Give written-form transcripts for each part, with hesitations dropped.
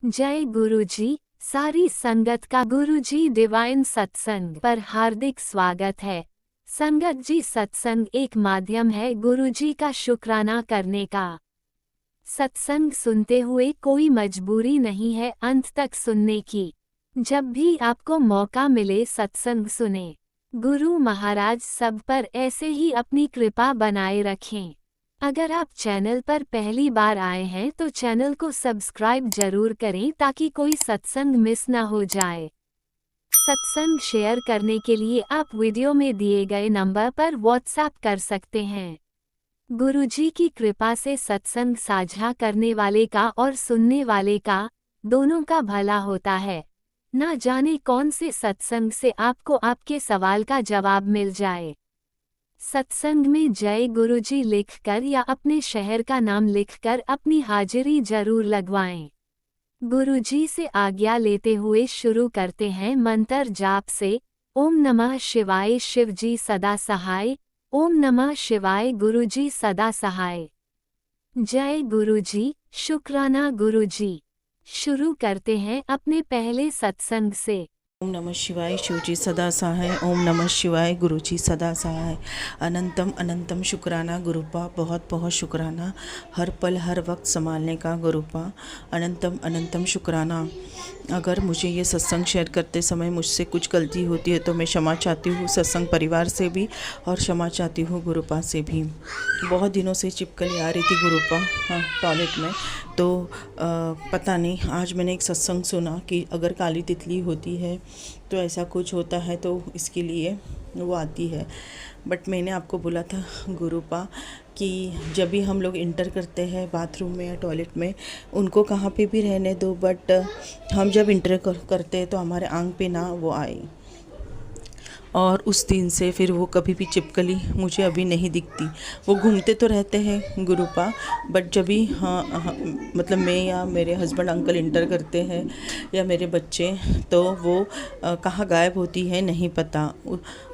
जय गुरुजी। सारी संगत का गुरुजी डिवाइन सत्संग पर हार्दिक स्वागत है। संगत जी, सत्संग एक माध्यम है गुरुजी का शुक्राना करने का। सत्संग सुनते हुए कोई मजबूरी नहीं है अंत तक सुनने की। जब भी आपको मौका मिले सत्संग सुने। गुरु महाराज सब पर ऐसे ही अपनी कृपा बनाए रखें। अगर आप चैनल पर पहली बार आए हैं तो चैनल को सब्सक्राइब जरूर करें ताकि कोई सत्संग मिस ना हो जाए। सत्संग शेयर करने के लिए आप वीडियो में दिए गए नंबर पर व्हाट्सएप कर सकते हैं। गुरुजी की कृपा से सत्संग साझा करने वाले का और सुनने वाले का दोनों का भला होता है। ना जाने कौन से सत्संग से आपको आपके सवाल का जवाब मिल जाए। सत्संग में जय गुरुजी लिखकर या अपने शहर का नाम लिखकर अपनी हाजिरी जरूर लगवाएं। गुरुजी से आज्ञा लेते हुए शुरू करते हैं मंत्र जाप से। ओम नमः शिवाय शिवजी सदा सहाय। ओम नमः शिवाय गुरुजी सदा सहाय। जय गुरुजी, शुक्राना गुरुजी। शुरू करते हैं अपने पहले सत्संग से। ओम नमः शिवाय शिवजी सदा सहाय। ओम नमः शिवाय गुरुजी सदा सहाय। अनंतम अनंतम शुक्राना गुरुपा, बहुत बहुत शुक्राना हर पल हर वक्त संभालने का गुरुपा। अनंतम अनंतम शुक्राना। अगर मुझे ये सत्संग शेयर करते समय मुझसे कुछ गलती होती है तो मैं क्षमा चाहती हूँ सत्संग परिवार से भी और क्षमा चाहती हूँ गुरुपा से भी। बहुत दिनों से चिपकली आ रही थी गुरुपा टॉयलेट में, तो पता नहीं आज मैंने एक सत्संग सुना कि अगर काली तितली होती है तो ऐसा कुछ होता है, तो इसके लिए वो आती है। बट मैंने आपको बोला था गुरुपा कि जब भी हम लोग इंटर करते हैं बाथरूम में या टॉयलेट में, उनको कहाँ पे भी रहने दो, बट हम जब इंटर करते हैं तो हमारे आंग पे ना वो आए। और उस दिन से फिर वो कभी भी चिपकली मुझे अभी नहीं दिखती। वो घूमते तो रहते हैं गुरुपा, बट जब भी मतलब मैं या मेरे हस्बैंड अंकल इंटर करते हैं या मेरे बच्चे, तो वो कहाँ गायब होती है नहीं पता।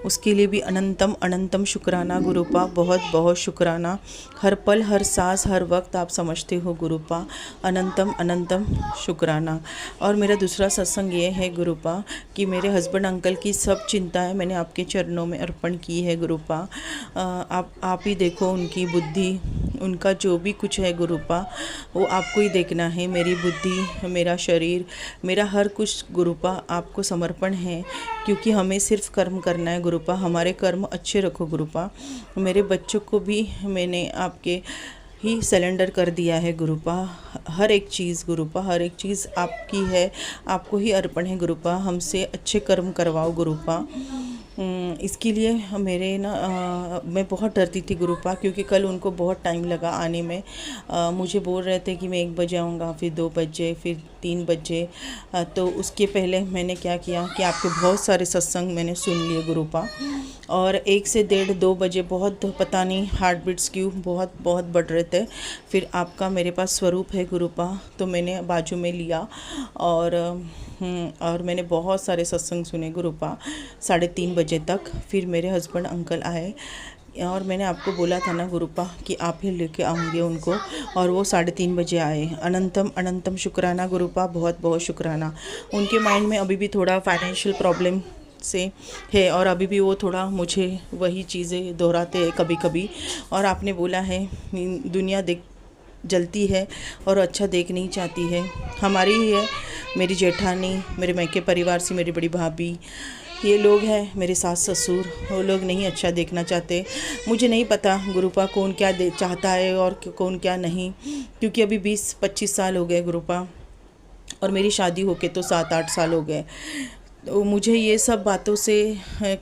उसके लिए भी अनंतम अनंतम शुक्राना गुरुपा, बहुत बहुत शुक्राना। हर पल हर सांस हर वक्त आप समझते हो गुरुपा, अनंतम अनंतम शुक्राना। और मेरा दूसरा सत्संग ये है गुरुपा कि मेरे हस्बैंड अंकल की सब चिंताएं मैंने आपके चरणों में अर्पण की है गुरुपा। आप ही देखो उनकी बुद्धि, उनका जो भी कुछ है गुरुपा, वो आपको ही देखना है। मेरी बुद्धि, मेरा शरीर, मेरा हर कुछ गुरुपा आपको समर्पण है, क्योंकि हमें सिर्फ कर्म करना है गुरुपा। हमारे कर्म अच्छे रखो गुरुपा। मेरे बच्चों को भी मैंने आपके ही सिलेंडर कर दिया है गुरुपा। हर एक चीज़ गुरुपा, हर एक चीज़ आपकी है, आपको ही अर्पण है गुरुपा। हमसे अच्छे कर्म करवाओ गुरुपा। इसके लिए मेरे मैं बहुत डरती थी गुरुपा, क्योंकि कल उनको बहुत टाइम लगा आने में। मुझे बोल रहे थे कि मैं 1 बजे आऊँगा, फिर 2 बजे, फिर 3 बजे। तो उसके पहले मैंने क्या किया कि आपके बहुत सारे सत्संग मैंने सुन लिए गुरुपा। और 1 से 1:30 2 बजे बहुत पता नहीं हार्ट बीट्स क्यों बहुत बहुत बढ़ रहे थे। फिर आपका मेरे पास स्वरूप है गुरुपा, तो मैंने बाजू में लिया और मैंने बहुत सारे सत्संग सुने गुरुपा 3:30 बजे तक। फिर मेरे हस्बैंड अंकल आए और मैंने आपको बोला था ना गुरुपा कि आप ही लेके आऊँगे उनको, और वो 3:30 बजे आए। अनंतम अनंतम शुक्राना गुरुपा, बहुत बहुत शुक्राना। उनके माइंड में अभी भी थोड़ा फाइनेंशियल प्रॉब्लम से है, और अभी भी वो थोड़ा मुझे वही चीज़ें दोहराते हैं कभी कभी। और आपने बोला है दुनिया जलती है और अच्छा देख नहीं चाहती है। हमारी ही है, मेरी जेठानी, मेरे मायके परिवार से मेरी बड़ी भाभी, ये लोग हैं, मेरे सास ससुर, वो लोग नहीं अच्छा देखना चाहते। मुझे नहीं पता गुरुपा कौन क्या चाहता है और कौन क्या नहीं, क्योंकि अभी 20-25 साल हो गए गुरुपा, और मेरी शादी होके तो 7-8 साल हो गए। तो मुझे ये सब बातों से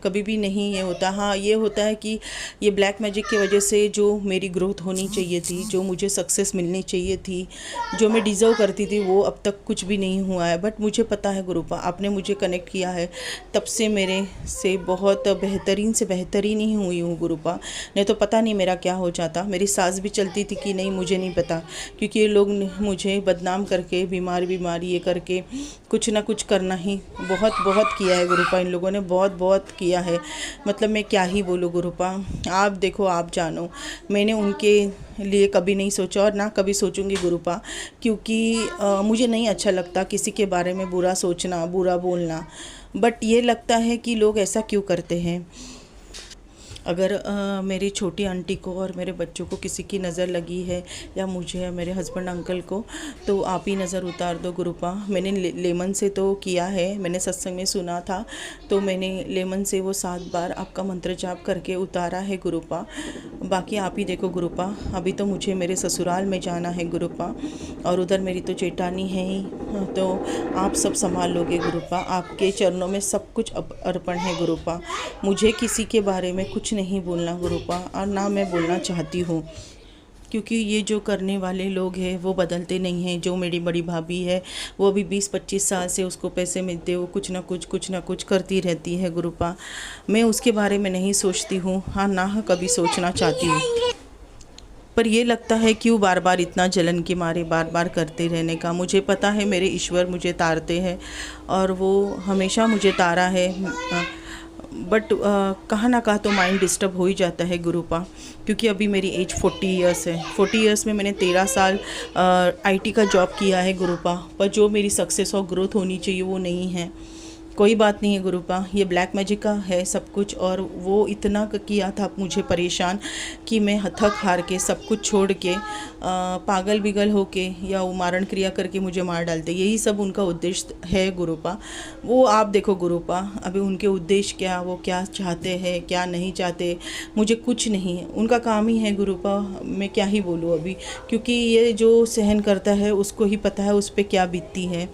कभी भी नहीं ये होता। हाँ, ये होता है कि ये ब्लैक मैजिक की वजह से जो मेरी ग्रोथ होनी चाहिए थी, जो मुझे सक्सेस मिलनी चाहिए थी, जो मैं डिज़र्व करती थी, वो अब तक कुछ भी नहीं हुआ है। बट मुझे पता है गुरुपा, आपने मुझे कनेक्ट किया है, तब से मेरे से बहुत बेहतरीन से बेहतरीन ही हुई हूँ गुरुपा। नहीं तो पता नहीं मेरा क्या हो जाता। मेरी सास भी चलती थी कि नहीं, मुझे नहीं पता, क्योंकि ये लोग मुझे बदनाम करके बीमार ये करके कुछ ना कुछ करना ही बहुत बहुत किया है गुरुपा, इन लोगों ने बहुत बहुत किया है। मतलब मैं क्या ही बोलूँ गुरुपा, आप देखो, आप जानो, मैंने उनके लिए कभी नहीं सोचा और ना कभी सोचूंगी गुरुपा, क्योंकि मुझे नहीं अच्छा लगता किसी के बारे में बुरा सोचना, बुरा बोलना। बट ये लगता है कि लोग ऐसा क्यों करते हैं। अगर मेरी छोटी आंटी को और मेरे बच्चों को किसी की नज़र लगी है, या मुझे या मेरे हस्बैंड अंकल को, तो आप ही नज़र उतार दो गुरुपा। मैंने लेमन से तो किया है, मैंने सत्संग में सुना था, तो मैंने लेमन से वो 7 बार आपका मंत्र जाप करके उतारा है गुरुपा। बाकी आप ही देखो गुरुपा, अभी तो मुझे मेरे ससुराल में जाना है गुरुपा, और उधर मेरी तो जेठानी है ही, तो आप सब संभाल लोगे गुरुपा। आपके चरणों में सब कुछ अर्पण है गुरुपा। मुझे किसी के बारे में कुछ नहीं बोलना गुरुपा, और ना मैं बोलना चाहती हूँ, क्योंकि ये जो करने वाले लोग हैं वो बदलते नहीं हैं। जो मेरी बड़ी भाभी है, वो भी 20-25 साल से उसको पैसे मिलते, वो कुछ ना कुछ करती रहती है गुरुपा। मैं उसके बारे में नहीं सोचती हूँ, हाँ ना कभी सोचना चाहती हूँ। पर ये लगता है क्यों बार बार इतना जलन के मारे बार बार करते रहने का। मुझे पता है मेरे ईश्वर मुझे तारते हैं, और वो हमेशा मुझे तारा है, बट कहाँ ना कहाँ तो माइंड डिस्टर्ब हो ही जाता है गुरुपा। क्योंकि अभी मेरी एज 40 इयर्स है। 40 इयर्स में मैंने 13 साल आईटी का जॉब किया है गुरुपा, पर जो मेरी सक्सेस और ग्रोथ होनी चाहिए वो नहीं है। कोई बात नहीं है गुरुपा, ये ब्लैक मैजिक का है सब कुछ, और वो इतना किया था मुझे परेशान कि मैं थक हार के सब कुछ छोड़ के पागल बिगल होके या वो मारण क्रिया करके मुझे मार डालते। यही सब उनका उद्देश्य है गुरुपा। वो आप देखो गुरुपा, अभी उनके उद्देश्य क्या, वो क्या चाहते हैं क्या नहीं चाहते, मुझे कुछ नहीं है। उनका काम ही है गुरुपा, मैं क्या ही बोलूँ अभी, क्योंकि ये जो सहन करता है उसको ही पता है उस पर क्या बीतती है।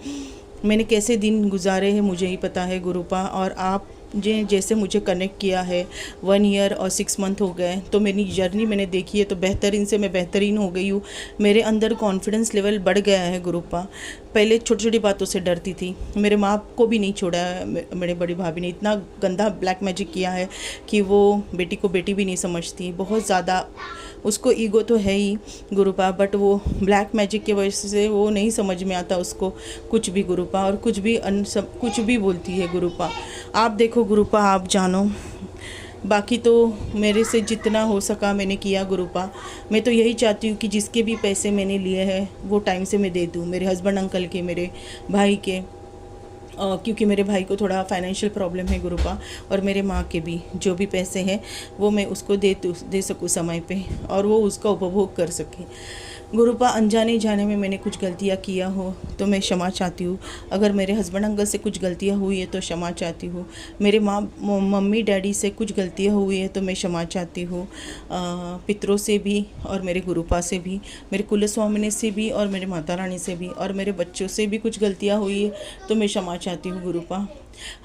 मैंने कैसे दिन गुजारे हैं मुझे ही पता है गुरुपा। और आप जैसे मुझे कनेक्ट किया है 1 ईयर और 6 मंथ हो गए, तो मेरी जर्नी मैंने देखी है, तो बेहतरीन से मैं बेहतरीन हो गई हूँ। मेरे अंदर कॉन्फिडेंस लेवल बढ़ गया है गुरुपा। पहले छोटी छोटी बातों से डरती थी, मेरे माँ को भी नहीं छोड़ा है। मेरे बड़ी भाभी ने इतना गंदा ब्लैक मैजिक किया है कि वो बेटी को बेटी भी नहीं समझती। बहुत ज़्यादा उसको ईगो तो है ही गुरुपा, बट वो ब्लैक मैजिक की वजह से वो नहीं समझ में आता उसको कुछ भी गुरुपा, और कुछ भी बोलती है गुरुपा। आप देखो गुरुपा, आप जानो। बाकी तो मेरे से जितना हो सका मैंने किया गुरुपा। मैं तो यही चाहती हूँ कि जिसके भी पैसे मैंने लिए हैं वो टाइम से मैं दे दूँ, मेरे हस्बैंड अंकल के, मेरे भाई के, क्योंकि मेरे भाई को थोड़ा फाइनेंशियल प्रॉब्लम है गुरुपा, और मेरे माँ के भी जो भी पैसे हैं वो मैं उसको दे सकूँ समय पे, और वो उसका उपभोग कर सके गुरुपा। अनजाने जाने में मैंने कुछ गलतियाँ किया हो तो मैं क्षमा चाहती हूँ। अगर मेरे हस्बैंड अंकल से कुछ गलतियाँ हुई है तो क्षमा चाहती हूँ। मेरे मम्मी डैडी से कुछ गलतियाँ हुई है तो मैं क्षमा चाहती हूँ। पितरों से भी, और मेरे गुरुपा से भी, मेरे कुलस्वामिनी से भी, और मेरे माता रानी से भी, और मेरे बच्चों से भी कुछ गलतियाँ हुई है तो मैं क्षमा चाहती हूँ गुरुपा।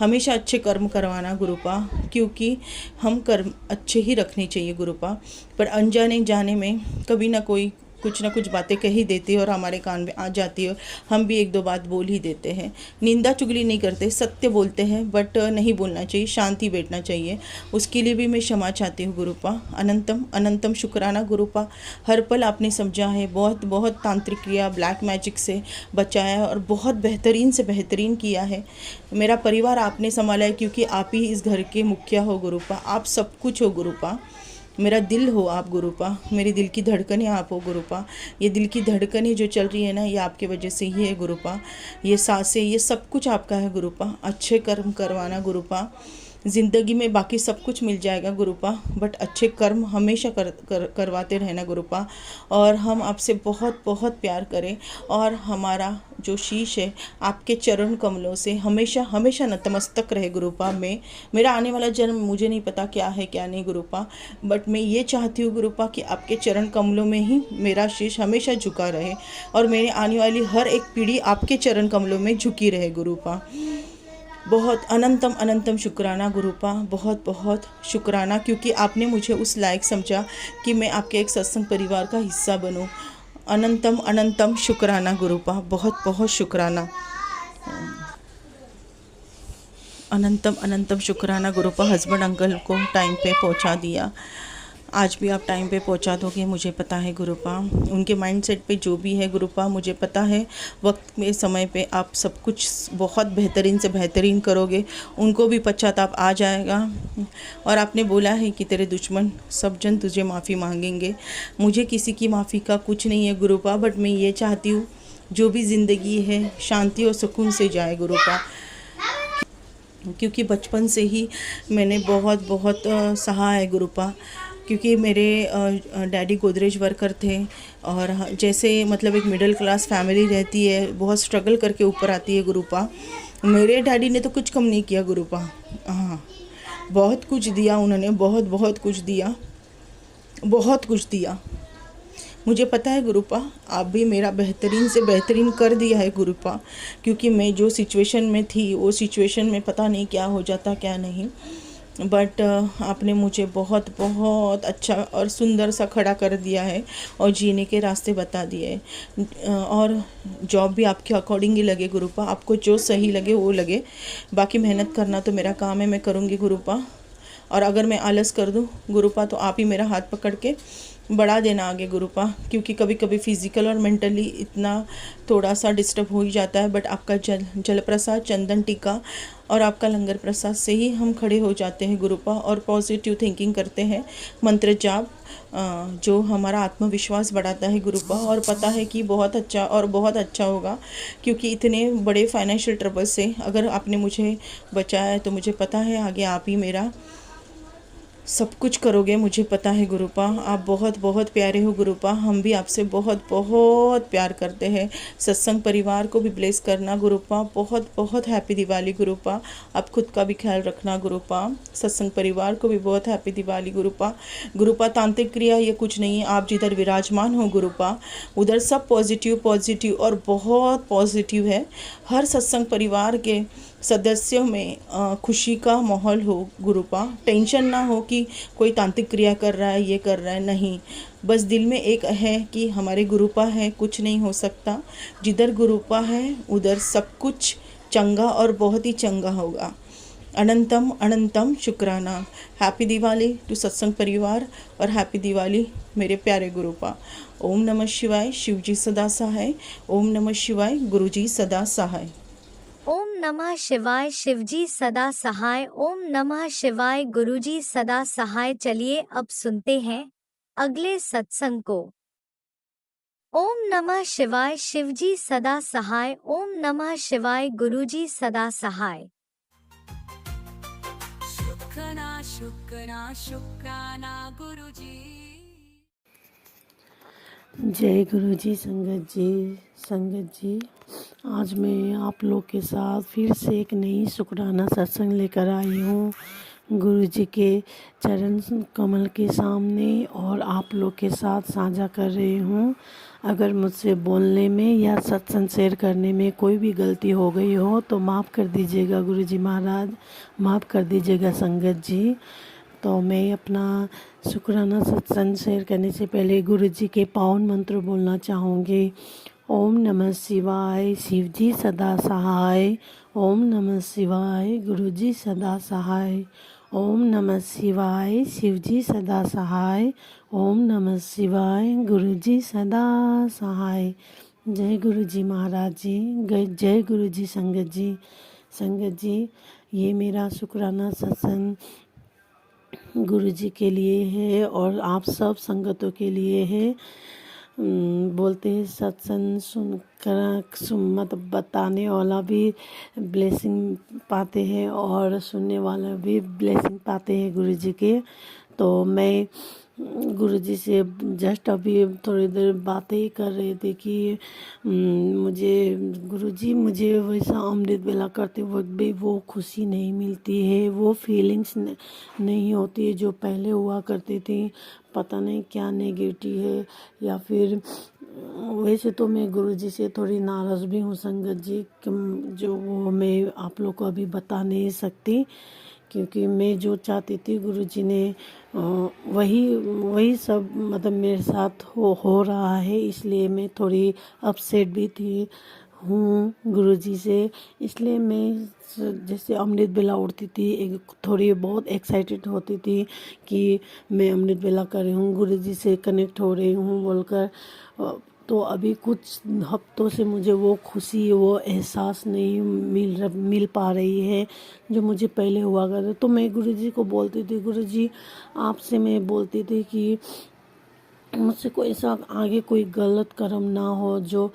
हमेशा अच्छे कर्म करवाना गुरुपा, क्योंकि हम कर्म अच्छे ही रखने चाहिए गुरुपा। पर अनजाने जाने में कभी ना कोई कुछ ना कुछ बातें कह ही देती है और हमारे कान में आ जाती है, हम भी 1-2 बात बोल ही देते हैं। निंदा चुगली नहीं करते, सत्य बोलते हैं, बट नहीं बोलना चाहिए, शांति बैठना चाहिए। उसके लिए भी मैं क्षमा चाहती हूँ गुरुपा। अनंतम अनंतम शुक्राना गुरुपा। हर पल आपने समझा है, बहुत बहुत तांत्रिक क्रिया ब्लैक मैजिक से बचाया और बहुत बेहतरीन से बेहतरीन किया है। मेरा परिवार आपने संभाला है, क्योंकि आप ही इस घर के मुखिया हो गुरुपा। आप सब कुछ हो गुरुपा, मेरा दिल हो आप गुरुपा, मेरे दिल की धड़कनें आप हो गुरुपा। ये दिल की धड़कनें जो चल रही है ना, ये आपके वजह से ही है गुरुपा। ये सांसें, ये सब कुछ आपका है गुरुपा। अच्छे कर्म करवाना गुरुपा। ज़िंदगी में बाकी सब कुछ मिल जाएगा गुरुपा, बट अच्छे कर्म हमेशा करवाते रहना गुरुपा। और हम आपसे बहुत बहुत प्यार करें, और हमारा जो शीश है आपके चरण कमलों से हमेशा हमेशा नतमस्तक रहे गुरुपा। मेरा आने वाला जन्म मुझे नहीं पता क्या है क्या नहीं गुरुपा, बट मैं ये चाहती हूँ गुरुपा कि आपके चरण कमलों में ही मेरा शीश हमेशा झुका रहे, और मेरी आने वाली हर एक पीढ़ी आपके चरण कमलों में झुकी रहे गुरुपा। बहुत अनंतम अनंतम शुक्राना गुरुपा, बहुत बहुत शुक्राना, क्योंकि आपने मुझे उस लायक समझा कि मैं आपके एक सत्संग परिवार का हिस्सा बनूं। अनंतम अनंतम शुक्राना गुरुपा, बहुत बहुत शुक्राना। अनंतम अनंतम शुक्राना गुरुपा। हस्बैंड अंकल को टाइम पे पहुंचा दिया। आज भी आप टाइम पे पहुंचा दोगे, मुझे पता है गुरुपा। उनके माइंडसेट पे जो भी है गुरुपा, मुझे पता है वक्त में समय पे आप सब कुछ बहुत बेहतरीन से बेहतरीन करोगे। उनको भी पश्चाताप आ जाएगा। और आपने बोला है कि तेरे दुश्मन सब जन तुझे माफ़ी मांगेंगे। मुझे किसी की माफ़ी का कुछ नहीं है गुरुपा, बट मैं ये चाहती हूँ जो भी ज़िंदगी है शांति और सुकून से जाए गुरुपा, क्योंकि बचपन से ही मैंने बहुत बहुत सहा है गुरुपा। क्योंकि मेरे डैडी गोदरेज वर्कर थे, और जैसे मतलब एक मिडिल क्लास फैमिली रहती है, बहुत स्ट्रगल करके ऊपर आती है गुरुपा। मेरे डैडी ने तो कुछ कम नहीं किया गुरुपा। हाँ, बहुत कुछ दिया उन्होंने, बहुत बहुत कुछ दिया, बहुत कुछ दिया। मुझे पता है गुरुपा, आप भी मेरा बेहतरीन से बेहतरीन कर दिया है गुरुपा, क्योंकि मैं जो सिचुएशन में थी वो सिचुएशन में पता नहीं क्या हो जाता क्या नहीं, बट आपने मुझे बहुत बहुत अच्छा और सुंदर सा खड़ा कर दिया है और जीने के रास्ते बता दिए हैं। और जॉब भी आपके अकॉर्डिंग ही लगे गुरुपा, आपको जो सही लगे वो लगे। बाकी मेहनत करना तो मेरा काम है, मैं करूँगी गुरुपा। और अगर मैं आलस कर दूँ गुरुपा तो आप ही मेरा हाथ पकड़ के बढ़ा देना आगे गुरुपा, क्योंकि कभी कभी फिज़िकल और मेंटली इतना थोड़ा सा डिस्टर्ब हो ही जाता है। बट आपका जल प्रसाद, चंदन टीका और आपका लंगर प्रसाद से ही हम खड़े हो जाते हैं गुरुपा, और पॉजिटिव थिंकिंग करते हैं, मंत्र जाप, जो हमारा आत्मविश्वास बढ़ाता है गुरुपा। और पता है कि बहुत अच्छा और बहुत अच्छा होगा, क्योंकि इतने बड़े फाइनेंशियल ट्रबल से अगर आपने मुझे बचाया है तो मुझे पता है आगे आप ही मेरा सब कुछ करोगे। मुझे पता है गुरुपा, आप बहुत बहुत प्यारे हो गुरुपा। हम भी आपसे बहुत बहुत प्यार करते हैं। सत्संग परिवार को भी ब्लेस करना गुरुपा। बहुत बहुत हैप्पी दिवाली गुरुपा। आप खुद का भी ख्याल रखना गुरुपा। सत्संग परिवार को भी बहुत हैप्पी दिवाली गुरुपा। गुरुपा, तांत्रिक क्रिया ये कुछ नहीं है, आप जिधर विराजमान हो गुरुपा उधर सब पॉजिटिव पॉजिटिव और बहुत पॉजिटिव है। हर सत्संग परिवार के सदस्यों में खुशी का माहौल हो गुरुपा। टेंशन ना हो कि कोई तांत्रिक क्रिया कर रहा है, ये कर रहा है, नहीं। बस दिल में एक है कि हमारे गुरुपा है, कुछ नहीं हो सकता। जिधर गुरुपा है उधर सब कुछ चंगा और बहुत ही चंगा होगा। अनंतम अनंतम शुक्राना। हैप्पी दिवाली टू सत्संग परिवार और हैप्पी दिवाली मेरे प्यारे गुरुपा। ओम नमः शिवाय। शिवजी सदा सहाय। ओम नमः शिवाय। गुरुजी सदा सहाय। ओम नमः शिवाय। शिवजी सदा सहाय। ओम नमः शिवाय। गुरुजी सदा सहाय। चलिए अब सुनते हैं अगले सत्संग को। ओम नमः शिवाय। शिवजी सदा सहाय। ओम नमः शिवाय। गुरुजी सदा सहाय। शुक्राना शुक्राना शुक्राना गुरुजी। जय गुरु जी। संगत जी, आज मैं आप लोग के साथ फिर से एक नई शुक्राना सत्संग लेकर आई हूँ गुरु जी के चरण कमल के सामने, और आप लोग के साथ साझा कर रही हूँ। अगर मुझसे बोलने में या सत्संग शेयर करने में कोई भी गलती हो गई हो तो माफ़ कर दीजिएगा गुरु जी महाराज, माफ़ कर दीजिएगा संगत जी। तो मैं अपना शुक्राना सत्संग शेयर करने से पहले गुरु जी के पावन मंत्र बोलना चाहूँगी। ओम नमः शिवाय। शिव जी सदा सहाय। ओम नमः शिवाय। गुरु जी सदा सहाय। ओम नमः शिवाय। शिव जी सदा सहाय। ओम नमः शिवाय। गुरु जी सदा सहाय। जय गुरु जी महाराज जी। जय गुरु जी संगत जी। संगत जी, ये मेरा शुक्राना सत्संग गुरु जी के लिए है और आप सब संगतों के लिए है। बोलते हैं सत्संग सुनकर मतलब बताने वाला भी ब्लेसिंग पाते हैं और सुनने वाला भी ब्लेसिंग पाते हैं गुरु जी के। तो मैं गुरु जी से जस्ट अभी थोड़ी देर बातें ही कर रहे थे कि मुझे गुरु जी मुझे वैसा अमृत वेला करते वक्त भी वो खुशी नहीं मिलती है, वो फीलिंग्स नहीं होती है जो पहले हुआ करती थी। पता नहीं क्या नेगेटिव है, या फिर वैसे तो मैं गुरु जी से थोड़ी नाराज़ भी हूँ संगत जी, जो वो मैं आप लोग को अभी बता नहीं सकती, क्योंकि मैं जो चाहती थी गुरु जी ने वही सब मतलब मेरे साथ हो रहा है, इसलिए मैं थोड़ी अपसेट भी थी हूँ गुरुजी से, इसलिए मैं जैसे अमृत वेला उठती थी एक थोड़ी बहुत एक्साइटेड होती थी कि मैं अमृत वेला कर रही हूँ, गुरुजी से कनेक्ट हो रही हूँ बोलकर। तो अभी कुछ हफ्तों से मुझे वो खुशी, वो एहसास नहीं मिल पा रही है जो मुझे पहले हुआ करता। तो मैं गुरुजी को बोलती थी, गुरुजी आपसे मैं बोलती थी कि मुझसे कोई ऐसा आगे कोई गलत कर्म ना हो जो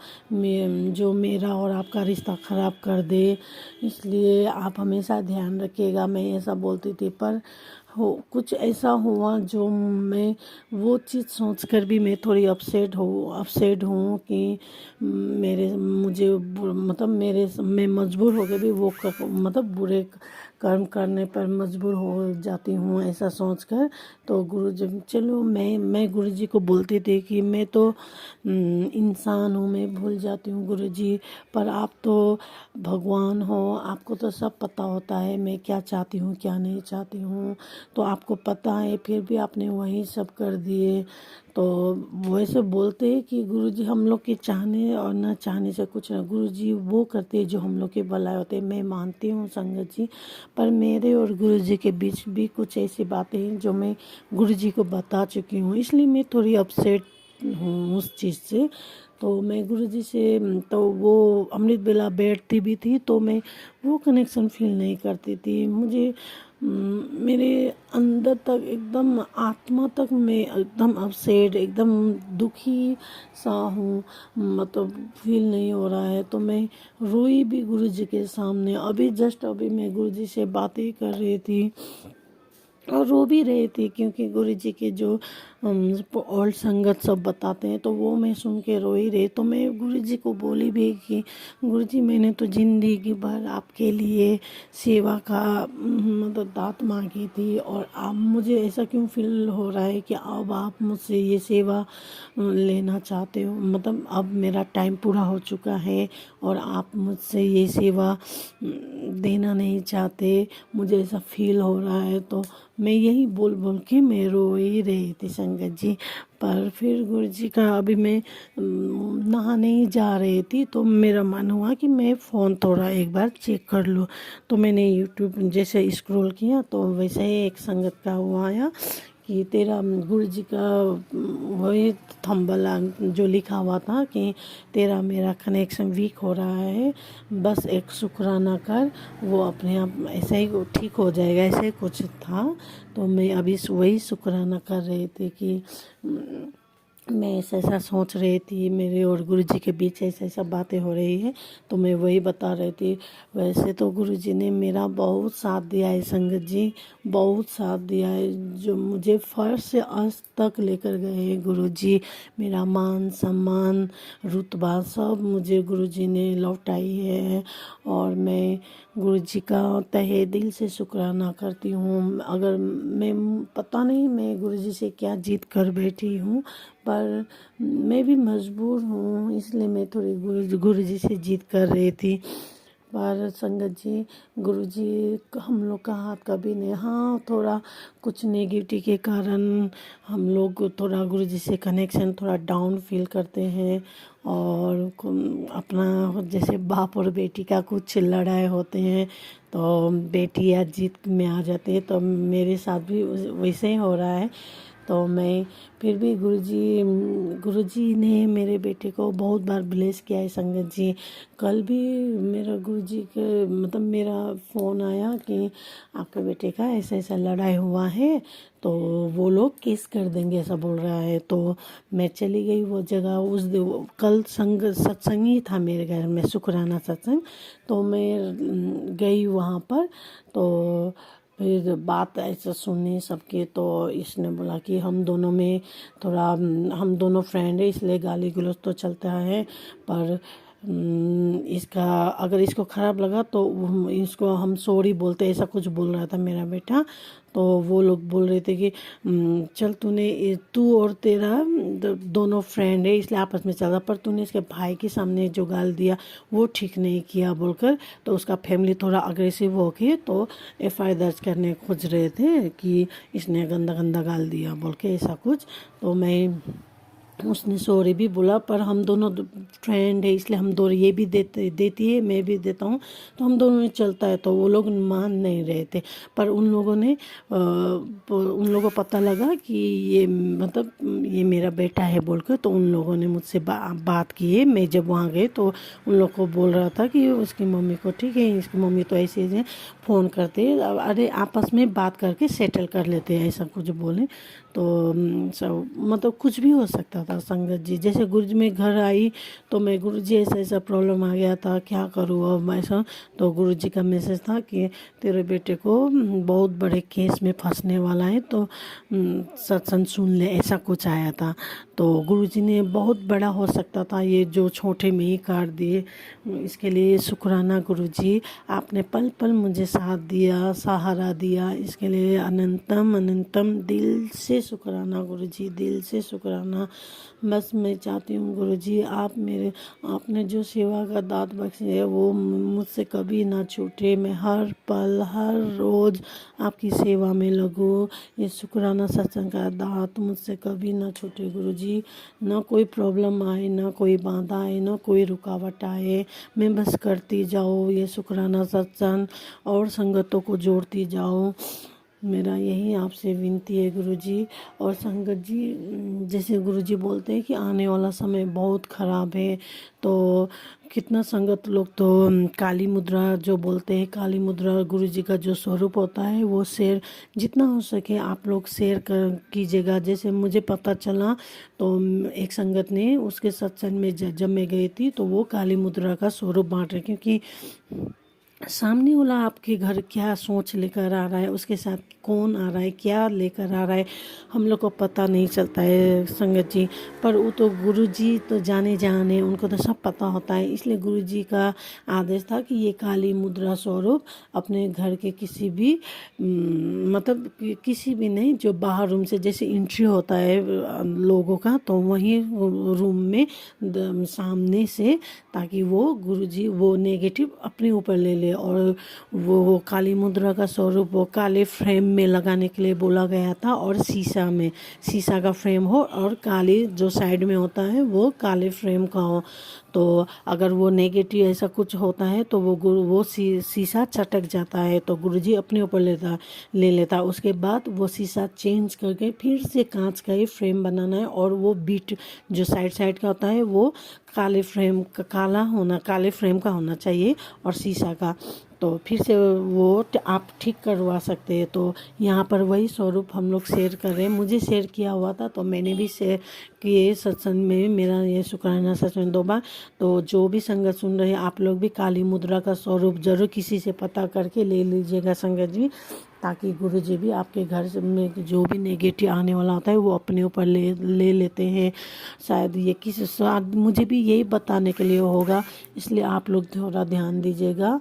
मेरा और आपका रिश्ता ख़राब कर दे, इसलिए आप हमेशा ध्यान रखिएगा। मैं ऐसा बोलती थी, पर कुछ ऐसा हुआ जो मैं वो चीज़ सोचकर भी मैं थोड़ी अपसेट हूँ कि मैं मजबूर हो के भी बुरे कर्म करने पर मजबूर हो जाती हूँ ऐसा सोचकर। तो गुरुजी चलो मैं गुरुजी को बोलती थी कि मैं तो इंसान हूँ, मैं भूल जाती हूँ गुरुजी, पर आप तो भगवान हो, आपको तो सब पता होता है मैं क्या चाहती हूँ क्या नहीं चाहती हूँ, तो आपको पता है फिर भी आपने वही सब कर दिए। तो वैसे बोलते हैं कि गुरुजी हम लोग के चाहने और न चाहने से कुछ ना, गुरुजी वो करते हैं जो हम लोग के भलाई होते हैं। मैं मानती हूँ संगत जी, पर मेरे और गुरुजी के बीच भी कुछ ऐसी बातें हैं जो मैं गुरुजी को बता चुकी हूँ, इसलिए मैं थोड़ी अपसेट हूँ उस चीज़ से। तो मैं गुरुजी से तो वो अमृत वेला बैठती भी थी तो मैं वो कनेक्शन फील नहीं करती थी। मुझे मेरे अंदर तक एकदम आत्मा तक मैं एकदम अपसेट, एकदम दुखी सा हूँ, फील नहीं हो रहा है। तो मैं रोई भी गुरुजी के सामने। अभी मैं गुरुजी से बातें कर रही थी और रो भी रही थी, क्योंकि गुरुजी के जो ओल्ड संगत सब बताते हैं तो वो मैं सुन के रो ही रही। तो मैं गुरुजी को बोली भी कि गुरुजी मैंने तो ज़िंदगी भर आपके लिए सेवा का दात मांगी थी, और अब मुझे ऐसा क्यों फील हो रहा है कि अब आप मुझसे ये सेवा लेना चाहते हो, अब मेरा टाइम पूरा हो चुका है और आप मुझसे ये सेवा देना नहीं चाहते, मुझे ऐसा फील हो रहा है। तो मैं यही बोल बोल के मैं रो ही रही थी संगत जी। पर फिर गुरुजी का अभी मैं नहाने ही जा रही थी तो मेरा मन हुआ कि मैं फ़ोन थोड़ा एक बार चेक कर लूँ। तो मैंने यूट्यूब जैसे स्क्रॉल किया तो वैसे ही एक संगत का हुआ आया कि तेरा गुरुजी का वही थंबल जो लिखा हुआ था कि तेरा मेरा कनेक्शन वीक हो रहा है, बस एक शुक्राना कर, वो अपने आप ऐसे ही ठीक हो जाएगा, ऐसे ही कुछ था। तो मैं अभी वही शुक्राना कर रही थी कि मैं ऐसा सोच रही थी, मेरे और गुरुजी के बीच ऐसा बातें हो रही है, तो मैं वही बता रही थी। वैसे तो गुरुजी ने मेरा बहुत साथ दिया है संगत जी, बहुत साथ दिया है, जो मुझे फर्स्ट से आज तक लेकर गए हैं गुरुजी। मेरा मान सम्मान रुतबा सब मुझे गुरुजी ने लौटाई है, और मैं गुरुजी का तहे दिल से शुक्राना करती हूँ। अगर पता नहीं मैं गुरुजी से क्या जीत कर बैठी हूँ, पर मैं भी मजबूर हूँ, इसलिए मैं थोड़ी गुरुजी से जीत कर रही थी। पर संगत जी गुरुजी हम लोग का हाथ कभी नहीं, हाँ थोड़ा कुछ नेगेटिव के कारण हम लोग थोड़ा गुरुजी से कनेक्शन थोड़ा डाउन फील करते हैं, और अपना जैसे बाप और बेटी का कुछ लड़ाई होते हैं तो बेटी या जीत में आ जाती है, तो मेरे साथ भी वैसे ही हो रहा है। तो मैं फिर भी गुरुजी ने मेरे बेटे को बहुत बार ब्लेस किया है संगत जी। कल भी मेरा गुरुजी के मेरा फ़ोन आया कि आपके बेटे का ऐसा ऐसा लड़ाई हुआ है, तो वो लोग केस कर देंगे ऐसा बोल रहा है। तो मैं चली गई वो जगह, कल सत्संग ही था मेरे घर में, शुक्राना सत्संग। तो मैं गई वहाँ पर, तो फिर बात ऐसा सुनी सबके, तो इसने बोला कि हम दोनों फ्रेंड है इसलिए गाली गलौज तो चलता है, पर अगर इसको ख़राब लगा तो इसको हम सॉरी बोलते, ऐसा कुछ बोल रहा था मेरा बेटा। तो वो लोग बोल रहे थे कि चल तू और तेरा दोनों फ्रेंड है इसलिए आपस में चल रहा, पर तूने इसके भाई के सामने जो गाल दिया वो ठीक नहीं किया बोलकर, तो उसका फैमिली थोड़ा अग्रेसिव हो के तो FIR दर्ज करने खोज रहे थे कि इसने गंदा गंदा गाल दिया बोल के ऐसा कुछ। तो मैं उसने सॉरी भी बोला, पर हम दोनों फ्रेंड है इसलिए हम दोनों, ये भी देती है, मैं भी देता हूँ, तो हम दोनों में चलता है। तो वो लोग मान नहीं रहे थे, पर उन लोगों ने उन लोगों को पता लगा कि ये मतलब ये मेरा बेटा है बोल कर, तो उन लोगों ने मुझसे बात की है। मैं जब वहाँ गई तो उन लोग को बोल रहा था कि उसकी मम्मी को ठीक है, इसकी मम्मी तो ऐसे ऐसे फ़ोन करते हैं, अरे आपस में बात करके सेटल कर लेते हैं, ऐसा कुछ बोले। तो सब मतलब कुछ भी हो सकता था संगत जी। जैसे गुरु जी मैं घर आई तो मैं, गुरु जी ऐसा ऐसा प्रॉब्लम आ गया था, क्या करूँ अब ऐसा। तो गुरु जी का मैसेज था कि तेरे बेटे को बहुत बड़े केस में फंसने वाला है, तो सत्संग सुन ले, ऐसा कुछ आया था। तो गुरु जी ने, बहुत बड़ा हो सकता था ये जो छोटे में ही काट दिए, इसके लिए शुक्राना गुरु जी। आपने पल पल मुझे साथ दिया, सहारा दिया, इसके लिए अनंतम अनंतम दिल से शुक्राना गुरु जी, दिल से शुक्राना। बस मैं चाहती हूँ गुरु जी, आपने जो सेवा का दात बख्शे है वो मुझसे कभी ना छूटे। मैं हर पल हर रोज़ आपकी सेवा में लगूँ। ये शुक्राना सत्संग का दात मुझसे कभी ना छूटे गुरु जी। ना कोई प्रॉब्लम आए, ना कोई बाधा आए, ना कोई रुकावट आए, मैं बस करती जाऊँ ये शुक्राना सत्संग और संगतों को जोड़ती जाऊँ। मेरा यही आपसे विनती है गुरु जी। और संगत जी, जैसे गुरु जी बोलते हैं कि आने वाला समय बहुत ख़राब है, तो कितना संगत लोग तो काली मुद्रा जो बोलते हैं, काली मुद्रा गुरु जी का जो स्वरूप होता है वो शेयर जितना हो सके आप लोग शेयर कर कीजिएगा। जैसे मुझे पता चला तो एक संगत ने उसके सत्संग में जब मैं गई थी तो वो काली मुद्रा का स्वरूप बांट रहे, क्योंकि सामने वाला आपके घर क्या सोच लेकर आ रहा है, उसके साथ कौन आ रहा है, क्या लेकर आ रहा है, हम लोग को पता नहीं चलता है संगत जी। पर वो तो गुरु जी तो जाने जाने, उनको तो सब पता होता है। इसलिए गुरु जी का आदेश था कि ये काली मुद्रा स्वरूप अपने घर के किसी भी मतलब किसी भी नहीं, जो बाहर रूम से जैसे एंट्री होता है लोगों का, तो वहीं रूम में सामने से, ताकि वो गुरुजी वो नेगेटिव अपने ऊपर ले ले। और वो काली मुद्रा का स्वरूप वो काले फ्रेम में लगाने के लिए बोला गया था, और शीशा में, शीशा का फ्रेम हो और काली जो साइड में होता है वो काले फ्रेम का हो। तो अगर वो नेगेटिव ऐसा कुछ होता है तो वो शीशा चटक जाता है, तो गुरुजी अपने ऊपर ले लेता। उसके बाद वो शीशा चेंज करके फिर से कांच का ही फ्रेम बनाना है, और वो बीट जो साइड साइड का होता है वो काले फ्रेम का, काले फ्रेम का होना चाहिए और शीशा का। तो फिर से वो आप ठीक करवा सकते हैं। तो यहाँ पर वही स्वरूप हम लोग शेयर कर रहे हैं। मुझे शेयर किया हुआ था तो मैंने भी शेयर किए सत्संग में, मेरा ये शुक्राना सत्संग 2 बार। तो जो भी संगत सुन रहे हैं आप लोग भी काली मुद्रा का स्वरूप जरूर किसी से पता करके ले लीजिएगा संगत जी, ताकि गुरु जी भी आपके घर में जो भी नेगेटिव आने वाला होता है वो अपने ऊपर ले लेते हैं। शायद ये किसी शायद मुझे भी यही बताने के लिए होगा, इसलिए आप लोग थोड़ा ध्यान दीजिएगा।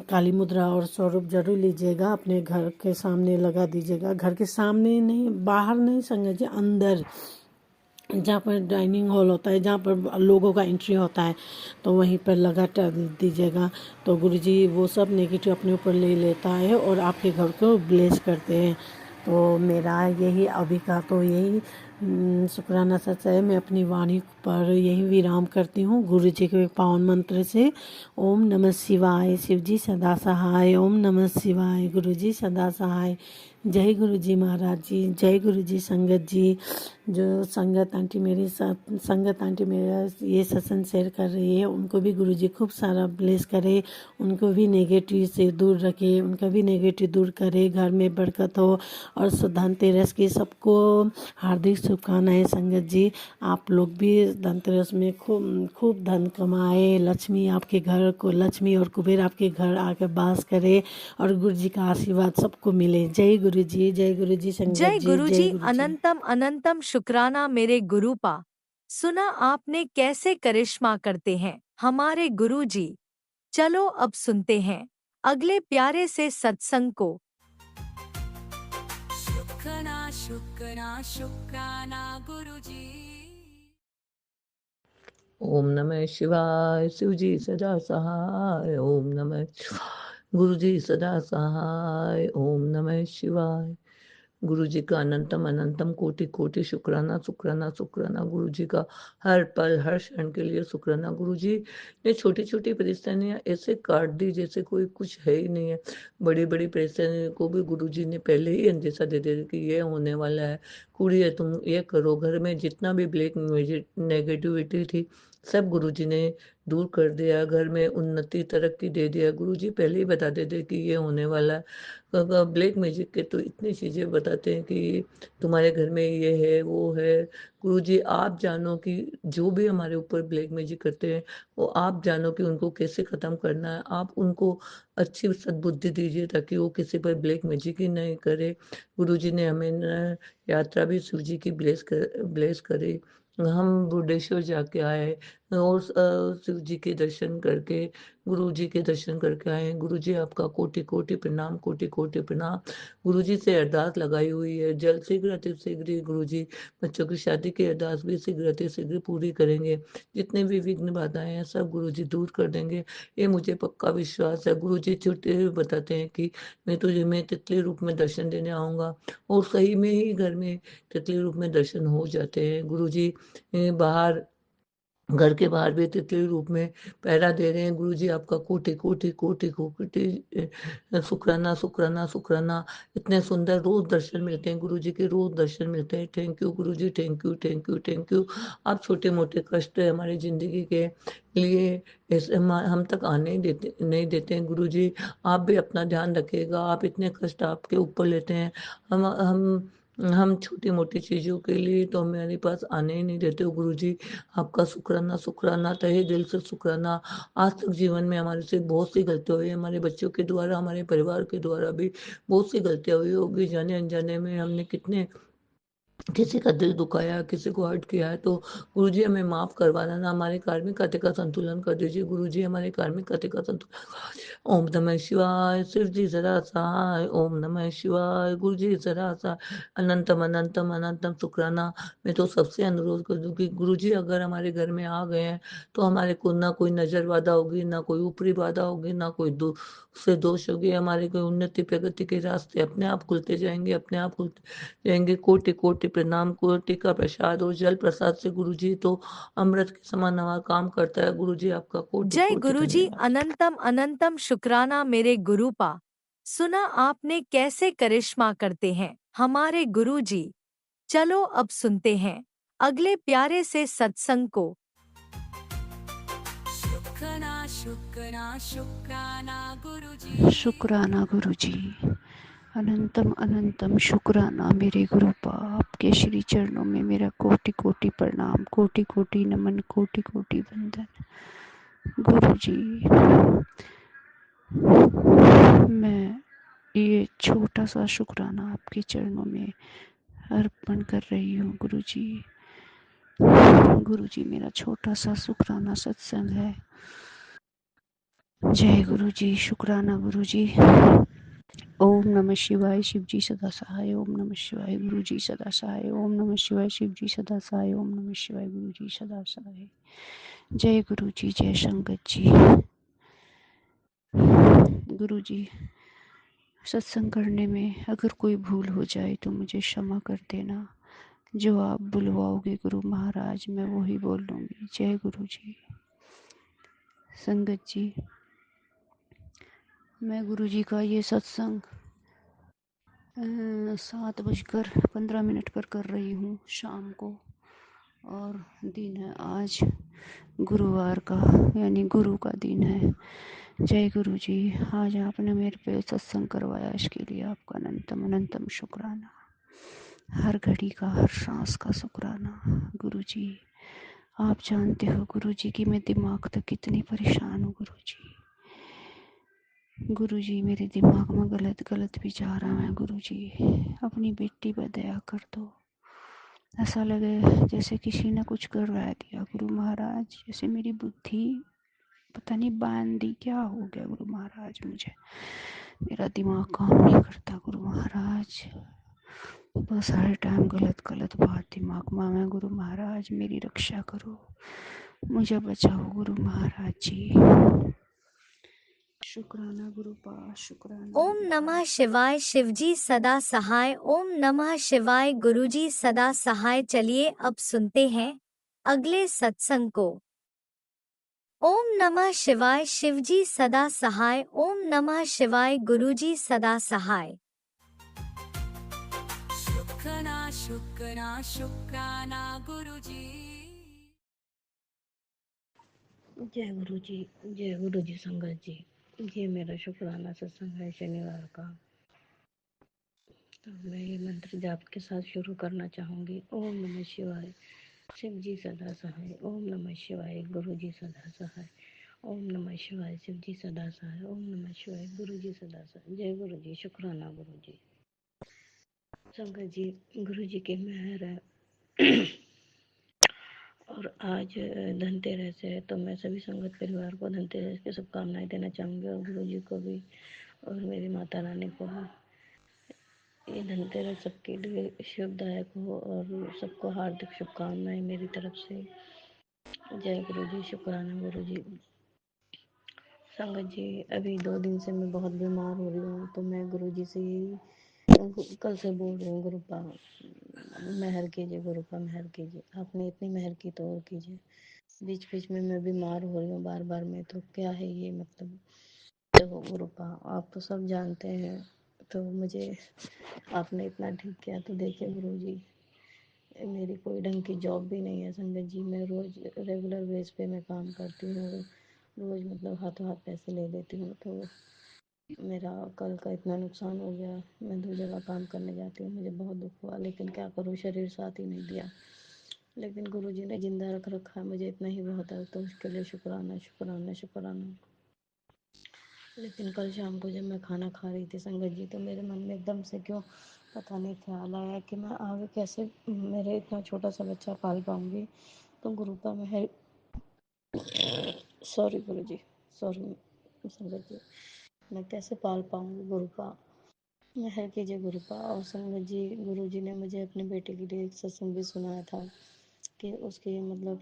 काली मुद्रा और स्वरूप जरूर लीजिएगा, अपने घर के सामने लगा दीजिएगा। घर के सामने नहीं, बाहर नहीं संगत जी, अंदर जहाँ पर डाइनिंग हॉल होता है, जहाँ पर लोगों का एंट्री होता है, तो वहीं पर लगा दीजिएगा। तो गुरुजी वो सब नेगेटिव अपने ऊपर ले लेता है और आपके घर को ब्लेस करते हैं। तो मेरा यही अभी का तो यही शुक्राना सच है। मैं अपनी वाणी पर यही विराम करती हूँ गुरु जी के पावन मंत्र से। ओम नमः शिवाय, शिव जी सदा सहाय। ओम नमः शिवाय, गुरु जी सदा सहाय। जय गुरु जी महाराज जी, जय गुरु जी संगत जी। जो संगत आंटी मेरा ये सत्संग शेयर कर रही है, उनको भी गुरु जी खूब सारा ब्लेस करे, उनको भी नेगेटिव से दूर रखे, उनका भी नेगेटिव दूर करे, घर में बरकत हो। और धनतेरस की सबको हार्दिक शुभकामनाएं संगत जी। आप लोग भी धनतेरस में खूब धन कमाए, लक्ष्मी आपके घर को, लक्ष्मी और कुबेर आपके घर आकर वास करे, और गुरु जी का आशीर्वाद सबको मिले। जय गुरु जी, जय गुरु जी संगत जय जी, गुरु जय जी, गुरु जी। अनंतम अनंतम शुक्राना मेरे गुरुपा। सुना आपने कैसे करिश्मा करते हैं हमारे गुरु जी। चलो अब सुनते हैं अगले प्यारे से सत्संग को। शुक्राना शुक्राना शुक्राना गुरुजी। ओम नमः शिवाय, शिव जी सदा सहाय। ओम नमः शिवाय, गुरु जी सदा सहाय। ओम नमः शिवाय, गुरु जी का अनंतम अनंतम कोटि कोटि शुक्राना शुक्राना शुक्राना। गुरु जी का हर पल हर क्षण के लिए शुक्राना। गुरु जी ने छोटी छोटी परेशानियां ऐसे काट दी जैसे कोई कुछ है ही नहीं है। बड़ी बड़ी परेशानियों को भी गुरु जी ने पहले ही अंदेशा दे दिया कि ये होने वाला है, कुड़िए तुम ये करो। घर में जितना भी ब्लैक नेगेटिविटी थी सब गुरुजी ने दूर कर दिया। घर में उन्नति तरक्की दे दिया। गुरुजी पहले ही बता देते कि ये होने वाला है। ब्लैक मैजिक के तो इतनी चीजें बताते हैं कि तुम्हारे घर में ये है वो है। गुरुजी आप जानो कि जो भी हमारे ऊपर ब्लैक मैजिक करते हैं वो आप जानो कि उनको कैसे खत्म करना है। आप उनको अच्छी सद्बुद्धि दीजिए ताकि वो किसी पर ब्लैक मैजिक ही नहीं करे। गुरुजी ने हमें यात्रा भी शिव जी की ब्लेस करे। हम बुडेश्वर जाके आए और शिव जी के दर्शन करके गुरु जी के दर्शन करके आए। गुरु जी आपका कोटि कोटि प्रणाम, कोटि कोटि प्रणाम। गुरु जी से अरदास लगाई हुई है, जल्द शीघ्र अति शीघ्र गुरु जी बच्चों की शादी की अरदास भी शीघ्र अति शीघ्र पूरी करेंगे। जितने भी विघ्न बाधाएं हैं सब गुरु जी दूर कर देंगे, ये मुझे पक्का विश्वास है। गुरु जी छुट्टे हुए बताते हैं कि मैं तितली रूप में दर्शन देने आऊंगा, और सही में ही घर में तितली रूप में दर्शन हो जाते हैं। गुरु जी बाहर घर के बाहर भी तितली रूप में पहरा दे रहे हैं। गुरुजी आपका कोटि कोटि कोटि कोटि शुक्राना शुक्राना शुक्राना। इतने सुंदर रोज दर्शन मिलते हैं गुरुजी के, रोज दर्शन मिलते हैं। Thank you Guruji, thank you thank you thank you. आप छोटे मोटे कष्ट हमारी जिंदगी के लिए ऐसे हम तक आने ही देते नहीं देते हैं। गुरुजी आप भी अपना ध्यान रखिएगा। आप इतने कष्ट आपके ऊपर लेते हैं, हम छोटी मोटी चीजों के लिए तो हमारे पास आने ही नहीं देते हो। गुरुजी आपका शुक्राना शुक्राना, तहे दिल से शुक्राना। आज तक जीवन में हमारे से बहुत सी गलतियां हुई, हमारे बच्चों के द्वारा हमारे परिवार के द्वारा भी बहुत सी गलतियां हुई होगी। जाने अनजाने में हमने कितने किसी का दिल दुखाया, किसी को हर्ट किया है, तो गुरुजी हमें माफ करवा देना। हमारे कार्मिक खाते का संतुलन कर दीजिए गुरुजी, हमारे कार्मिक खाते का संतुलन। ओम नमः शिवाय। शिव जी जरा सहाय। ओम नमः शिवाय। गुरु जी जरा सा अनंतम अनंतम अनंतम शुक्राना। मैं तो सबसे अनुरोध कर दूं कि गुरु जी अगर हमारे घर में आ गए हैं तो हमारे को ना कोई नजर बाधा होगी, ना कोई ऊपरी बाधा होगी, ना कोई से दोष होगी। हमारे कोई उन्नति प्रगति के रास्ते अपने आप खुलते जाएंगे, अपने आप खुलते जाएंगे। कोटि कोटि प्रणाम। कोटि का प्रसाद और जल प्रसाद से गुरु जी तो अमृत के समान हमारा काम करता है। गुरु जी आपका कोटि जय कोटि गुरुजी, धन्यवाद। अनंतम अनंतम शुक्राना मेरे गुरुपा। सुना आपने कैसे करिश्मा करते हैं हमारे गुरुजी। चलो अब सुनते हैं अगले प्यारे से सत्संग को। शुक्राना शुक्राना शुक्राना गुरुजी। शुक्राना गुरुजी, अनंतम अनंतम शुक्राना मेरे गुरुपा। आपके श्री चरणों में मेरा कोटि कोटि प्रणाम, कोटि कोटि नमन, कोटि कोटि वंदन। गुरुजी, मैं ये छोटा सा शुक्राना आपके चरणों में अर्पण कर रही हूँ गुरुजी। गुरुजी, मेरा छोटा सा शुक्राना सत्संग है। जय गुरुजी, शुक्राना गुरुजी। ओम नमः शिवाय, शिव जी सदा सहाय। ओम नमः शिवाय, गुरु जी सदा सहाय। ओम नमः शिवाय, शिव जी सदा सहाय। ओम नमः शिवाय, गुरु जी सदा सहाय। जय गुरु जी, जय संगत जी। गुरु जी, सत्संग करने में अगर कोई भूल हो जाए तो मुझे क्षमा कर देना। जो आप बुलवाओगे गुरु महाराज मैं वही बोल लूँगी। जय गुरु जी। संगत जी, मैं गुरु जी का ये सत्संग 7:15 पर कर रही हूँ शाम को, और दिन है आज गुरुवार का, यानी गुरु का दिन है। जय गुरु जी, आज आपने मेरे पे सत्संग करवाया, इसके लिए आपका अनंतम अनंतम शुक्राना। हर घड़ी का, हर सांस का शुक्राना। गुरु जी, आप जानते हो गुरु जी कि मैं दिमाग तक कितनी परेशान हूँ। गुरु जी, गुरु जी, मेरे दिमाग में गलत गलत विचार हैं। गुरु जी, अपनी बेटी पर दया कर दो। ऐसा लगे जैसे किसी ने कुछ करवा दिया गुरु महाराज, जैसे मेरी बुद्धि पता नहीं बांधी क्या हो गया गुरु महाराज। मुझे मेरा दिमाग काम नहीं करता गुरु महाराज, बस हर टाइम गलत गलत बात दिमाग में है। गुरु महाराज मेरी रक्षा करो, मुझे बचाओ गुरु महाराज जी। शुक्राना गुरुपा, शुक्राना ओम गुरुपा। नमः शिवाय शिवजी सदा सहाय। ओम नमः शिवाय गुरुजी सदा सहाय। चलिए अब सुनते हैं अगले सत्संग को। ओम नमः शिवाय शिवजी सदा सहाय। ओम नमः शिवाय गुरुजी सदा सहाय। शुक्राना शुक्राना शुक्राना गुरुजी। जय गुरु जी संगत जी। ये मेरा शुक्राना सत्संग है शनिवार का। तो मैं ये मंत्र जाप के साथ शुरू करना चाहूँगी। ओम नमः शिवाय शिव जी सदा सहाय। ओम नमः शिवाय गुरु जी सदा सहाय। ओम नमः शिवाय शिव जी सदा सहाय। ओम नमः शिवाय गुरु जी सदा सहाय। जय गुरु जी। शुक्राना गुरु जी। संगत जी, गुरु जी की मेहर है। और आज धनतेरस है, तो मैं सभी संगत परिवार को धनतेरस की शुभकामनाएं देना चाहूँगी, और गुरु जी को भी और मेरी माता रानी को भी। ये धनतेरस सबके लिए शुभदायक हो और सबको हार्दिक शुभकामनाएं मेरी तरफ से। जय गुरु जी। शुक्राना गुरु जी। संगत जी, अभी 2 दिन से मैं बहुत बीमार हो रही हूँ, तो मैं गुरु जी से कल से बोल रही हूँ, गुरुपा मेहर कीजिए, गुरुपा मेहर कीजिए। आपने इतनी मेहर की तो और कीजिए। बीच बीच में मैं बीमार हो रही हूँ बार बार में, तो क्या है ये मतलब। तो गुरुपा आप तो सब जानते हैं, तो मुझे आपने इतना ठीक किया। तो देखिए गुरु जी, मेरी कोई ढंग की जॉब भी नहीं है संगत जी। मैं रोज़ रेगुलर बेस पे मैं काम करती हूँ, रोज़ मतलब हाथों हाथ पैसे ले लेती हूँ। तो मेरा कल का इतना नुकसान हो गया। मैं 2 जगह काम करने जाती हूँ, मुझे बहुत दुख हुआ, लेकिन क्या करूँ, शरीर साथ ही नहीं दिया। लेकिन गुरु जी ने जिंदा रख रखा है, मुझे इतना ही बहुत है, तो उसके लिए शुक्राना शुक्राना शुक्राना। लेकिन कल शाम को जब मैं खाना खा रही थी संगत जी, तो मेरे मन में एकदम से क्यों पता नहीं ख्याल आया कि मैं आगे कैसे मेरे इतना छोटा सा बच्चा पाल पाऊँगी। तो गुरुपा में है, सॉरी गुरु जी, सॉरी संगत जी, मैं कैसे पाल पाऊँगी गुरुपा। मेहर कीजिए गुरुपा। और संगत जी, गुरु जी ने मुझे अपने बेटे के लिए एक सत्संग भी सुनाया था कि उसके मतलब,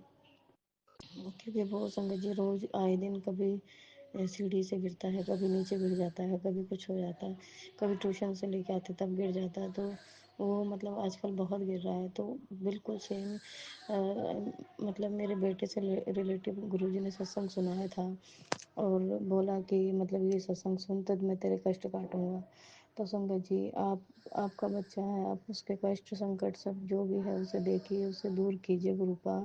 क्योंकि वो संगत जी रोज आए दिन कभी सीढ़ी से गिरता है, कभी नीचे गिर जाता है, कभी कुछ हो जाता है, कभी ट्यूशन से लेके आते तब गिर जाता है। तो वो मतलब आजकल बहुत गिर रहा है। तो बिल्कुल सेम मतलब मेरे बेटे से रिलेटिव गुरुजी ने सत्संग सुनाया था, और बोला कि मतलब ये सत्संग सुन तो मैं तेरे कष्ट काटूंगा। तो संगत जी, आप आपका बच्चा है, आप उसके कष्ट संकट सब जो भी है उसे देखिए, उसे दूर कीजिए गुरुपा।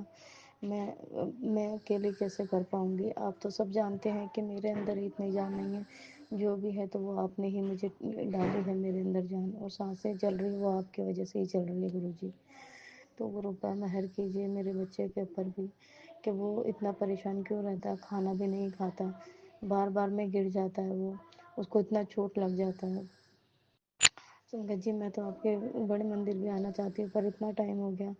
मैं अकेले कैसे कर पाऊँगी। आप तो सब जानते हैं कि मेरे अंदर ही इतनी जान नहीं है। जो भी है तो वो आपने ही मुझे डाली है मेरे अंदर जान, और सांसें चल रही वो आपकी वजह से ही चल रही है गुरु जी। तो गुरुपा मेहर कीजिए मेरे बच्चे के ऊपर भी, कि वो इतना परेशान क्यों रहता है, खाना भी नहीं खाता, बार बार में गिर जाता है वो, उसको इतना चोट लग जाता है। संगत जी, मैं तो आपके बड़े मंदिर भी आना चाहती हूँ, पर इतना टाइम हो गया,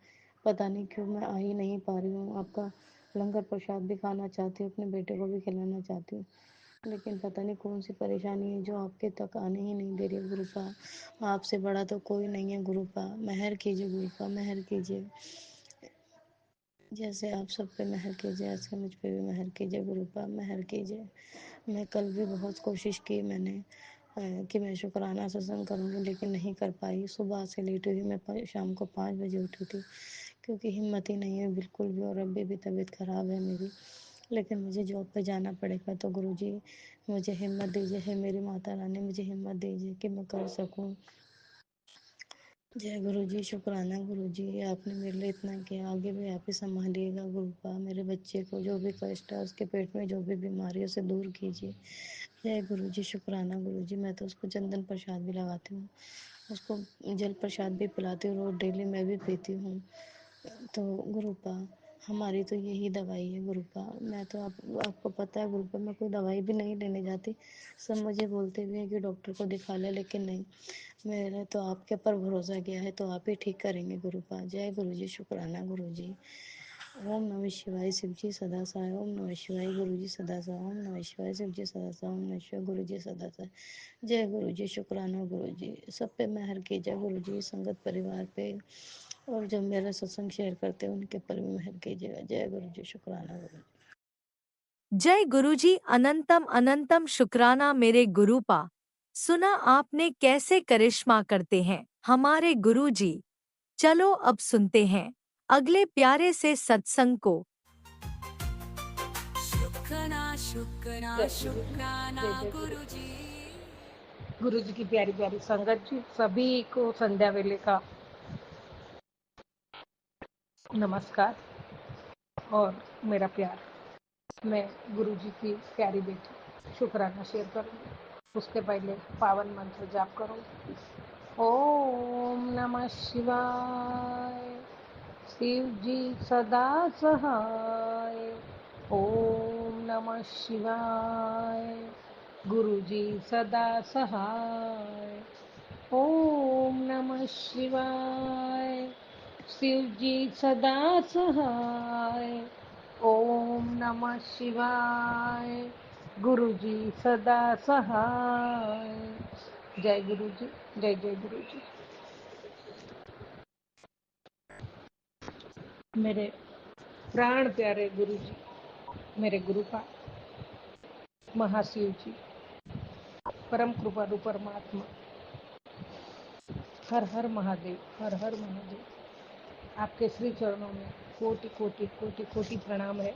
पता नहीं क्यों मैं आ ही नहीं पा रही हूँ। आपका लंगर प्रसाद भी खाना चाहती हूँ, अपने बेटे को भी खिलाना चाहती हूँ, लेकिन पता नहीं कौन सी परेशानी है जो आपके तक आने ही नहीं दे रही गुरुपा। आपसे बड़ा तो कोई नहीं है गुरुपा। मेहर कीजिए गुरुपा, मेहर कीजिए। जैसे आप सब पे मेहर कीजिए, ऐसे मुझ पे भी मेहर कीजिए गुरुपा, मेहर कीजिए। मैं कल भी बहुत कोशिश की मैंने कि मैं शुक्राना सत्संग करूँगी, लेकिन नहीं कर पाई। सुबह से लेटी हुई मैं शाम को 5 बजे उठी थी, क्योंकि हिम्मत ही नहीं है बिल्कुल भी, और अभी भी तबीयत ख़राब है मेरी। लेकिन मुझे जॉब पे जाना पड़ेगा, तो गुरुजी मुझे हिम्मत दीजिए, है मेरी माता रानी, मुझे हिम्मत दीजिए कि मैं कर सकूं। जय गुरु जी। शुक्राना गुरु जी, आपने मेरे लिए इतना किया, आगे भी आप ही संभालिएगा गुरुपा। मेरे बच्चे को जो भी कष्ट है, उसके पेट में जो भी बीमारी है उसे दूर कीजिए। जय गुरु जी। शुक्राना गुरु जी। मैं तो उसको चंदन प्रसाद भी लगाती हूँ, उसको जल प्रसाद भी पिलाती हूँ, रोज डेली मैं भी पीती हूँ। तो गुरुपा, हमारी तो यही दवाई है गुरुपा। मैं तो आपको पता है गुरुपा, मैं कोई दवाई भी नहीं लेने जाती। सब मुझे बोलते भी हैं कि डॉक्टर को दिखा ले, लेकिन नहीं, मेरा तो आपके ऊपर भरोसा किया है, तो आप ही ठीक करेंगे गुरुपा। जय गुरु जी। शुक्राना गुरु जी। ओम नमः शिवाय शिव जी सदा सहाय। ओम नमः शिवाय गुरु जी सदा सहाय। ओम नमः शिवाय शिव जी सदा सहाय। ओम नमः शिवाय गुरु जी सदा सहाय। जय गुरु जी। शुक्राना गुरु जी। सब पे मेहर कीजिए गुरु जी, संगत परिवार पे, और जो मेरा सत्संग शेयर करते हैं उनके ऊपर भी मेहर कीजिएगा। जय गुरु जी। शुक्राना गुरु जी। जय गुरुजी। अनंतम अनंतम शुक्राना मेरे गुरुपा। सुना आपने कैसे करिश्मा करते हैं हमारे गुरुजी। चलो अब सुनते हैं अगले प्यारे से सत्संग को। शुक्राना शुक्राना जय शुक्राना जय गुरु। गुरु जी। गुरु जी की प्यारी प्यारी संगत जी, सभी को संध्या वेले का नमस्कार और मेरा प्यार। मैं गुरु जी की प्यारी बेटी शुक्राना शेयर करूंगी। उसके पहले पावन मंत्र जाप करूंगी। ओम नमः शिवाय। शिव जी सदा सहाय। ओम नमः शिवाय। गुरु जी सदा सहाय। ओम नमः शिवाय। शिव जी सदा सहाय। ओम नमः शिवाय। गुरु जी सदा सहाय। जय गुरु जी। जय जय गुरु जी। मेरे प्राण प्यारे गुरु जी, मेरे गुरुपा महाशिव जी, परम कृपालु परमात्मा, हर हर महादेव, हर हर महादेव। आपके श्री चरणों में कोटि कोटि कोटि कोटि प्रणाम है,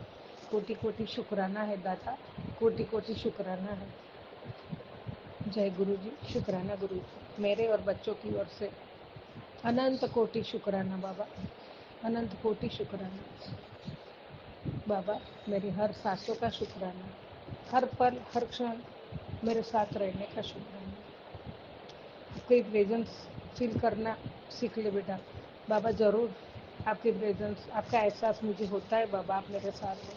कोटि कोटि शुक्राना है दाता, कोटि कोटि शुक्राना है। जय गुरु जी। शुक्राना गुरु जी। मेरे और बच्चों की ओर से अनंत कोटि शुक्राना बाबा, अनंत कोटि शुक्राना बाबा। मेरी हर सांसों का शुक्राना, हर पल हर क्षण मेरे साथ रहने का शुक्राना। आपकी प्रेजेंस फील करना सीख ले बेटा। बाबा जरूर आपकी प्रेजेंस, आपका एहसास मुझे होता है बाबा, आप मेरे साथ हो।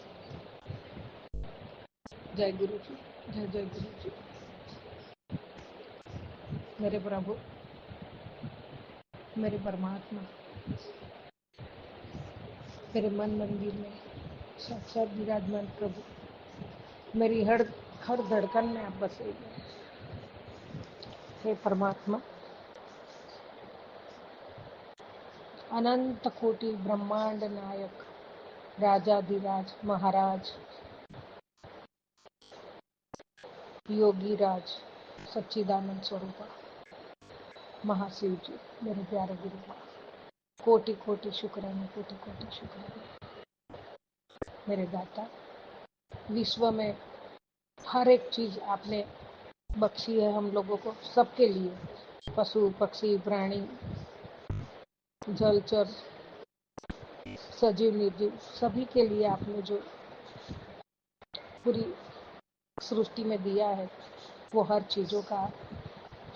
जय गुरु जी। जय जय गुरु जी। मेरे प्रभु, मेरे परमात्मा, मेरे मन मंदिर में साक्षात विराजमान प्रभु, मेरी हर हर धड़कन में आप बसे हुए। हे परमात्मा, अनंत कोटि ब्रह्मांड नायक, राजाधिराज महाराज, योगी राज, सच्चिदानंद स्वरूपा, महाशिव जी, मेरे प्यारे गुरु, कोटि कोटि शुक्राना, कोटि कोटि शुक्राना। मेरे दाता, विश्व में हर एक चीज आपने बख्शी है हम लोगों को, सबके लिए, पशु पक्षी प्राणी जलचर सजीव निर्जीव सभी के लिए आपने जो पूरी सृष्टि में दिया है, वो हर चीजों का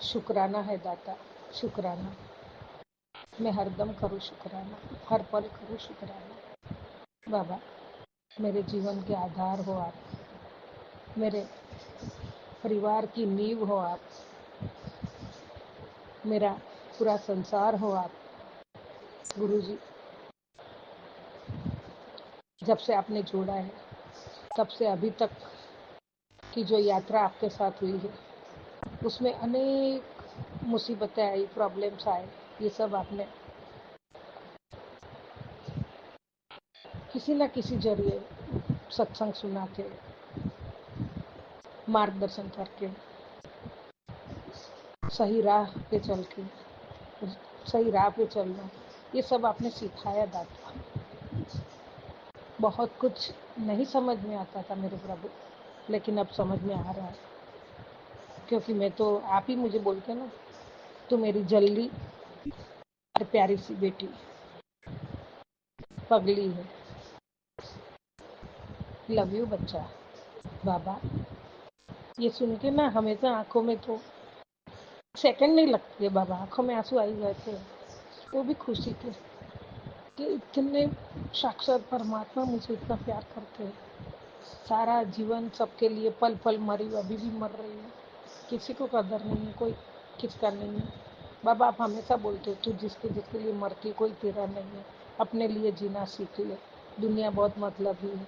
शुक्राना है दाता, शुक्राना। मैं हरदम करूँ शुक्राना, हर पल करूँ शुक्राना बाबा। मेरे जीवन के आधार हो आप, मेरे परिवार की नींव हो आप, मेरा पूरा संसार हो आप गुरुजी। जब से आपने जोड़ा है तब से अभी तक की जो यात्रा आपके साथ हुई है, उसमें अनेक मुसीबतें आई, प्रॉब्लम्स आए, ये सब आपने किसी न किसी जरिए सत्संग सुना के, मार्गदर्शन करके, सही राह पे चल के, सही राह पे चलना, ये सब आपने सिखाया दाता। बहुत कुछ नहीं समझ में आता था मेरे प्रभु, लेकिन अब समझ में आ रहा है, क्योंकि मैं तो आप ही मुझे बोलते ना, तो मेरी जल्दी और प्यारी सी बेटी पगली है। लव यू बच्चा। बाबा, ये सुन के ना हमेशा आंखों में तो सेकंड नहीं लगती है बाबा, आंखों में आंसू आई जाते हैं, वो भी खुशी के कि इतने साक्षात परमात्मा मुझे इतना प्यार करते हैं। सारा जीवन सबके लिए पल पल मरी, अभी भी मर रही है, किसी को कदर नहीं है, कोई किसका नहीं है। बाबा आप हमेशा बोलते हो तू जिसके जिसके लिए मरती कोई तेरा नहीं है, अपने लिए जीना सीख ले, दुनिया बहुत मतलबी है।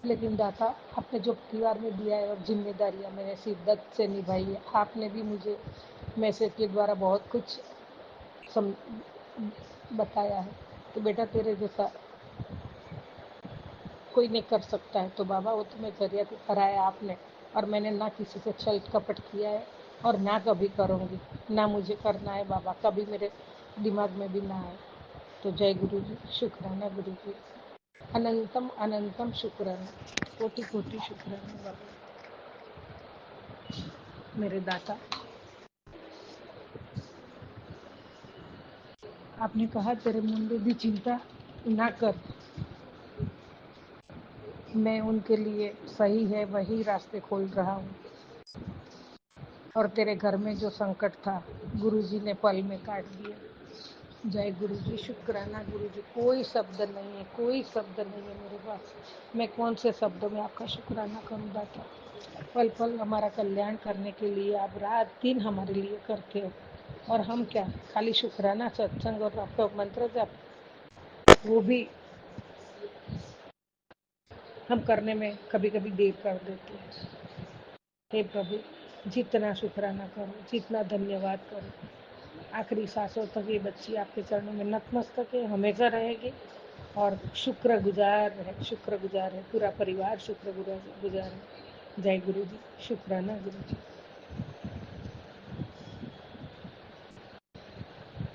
लेकिन दाता, आपने जो परिवार में दिया है और जिम्मेदारियां मैंने शिद्दत से निभाई है। आपने भी मुझे मैसेज के द्वारा बहुत कुछ बताया है कि बेटा तेरे जैसा कोई नहीं कर सकता है, तो बाबा वो तुम्हें जरिया कराया आपने, और मैंने ना किसी से छल कपट किया है और ना कभी करूँगी, ना मुझे करना है बाबा, कभी मेरे दिमाग में भी ना आए। तो जय गुरु जी, शुक्राना गुरु जी, अनंतम अनंतम शुक्राना, कोटि कोटि शुक्राना बाबा मेरे दाता। आपने कहा तेरे मन में भी चिंता ना कर, मैं उनके लिए सही है वही रास्ते खोल रहा हूँ, और तेरे घर में जो संकट था गुरुजी ने पल में काट दिया। जय गुरु जी, शुक्राना गुरु जी, कोई शब्द नहीं है, कोई शब्द नहीं है मेरे पास, मैं कौन से शब्दों में आपका शुक्राना करूँ दाता। पल पल हमारा कल्याण करने के लिए आप रात दिन हमारे लिए करते हो, और हम क्या खाली शुक्राना सत्संग और आपका मंत्र जप, वो भी हम करने में कभी कभी देर कर देते हैं। हे प्रभु, जितना शुक्राना करो, जितना धन्यवाद करो, आखिरी सांसों तक ये बच्ची आपके चरणों में नतमस्तक है, हमेशा रहेगी, और शुक्रगुजार है, पूरा परिवार शुक्रगुजार है। जय गुरु जी, शुक्राना गुरु जी,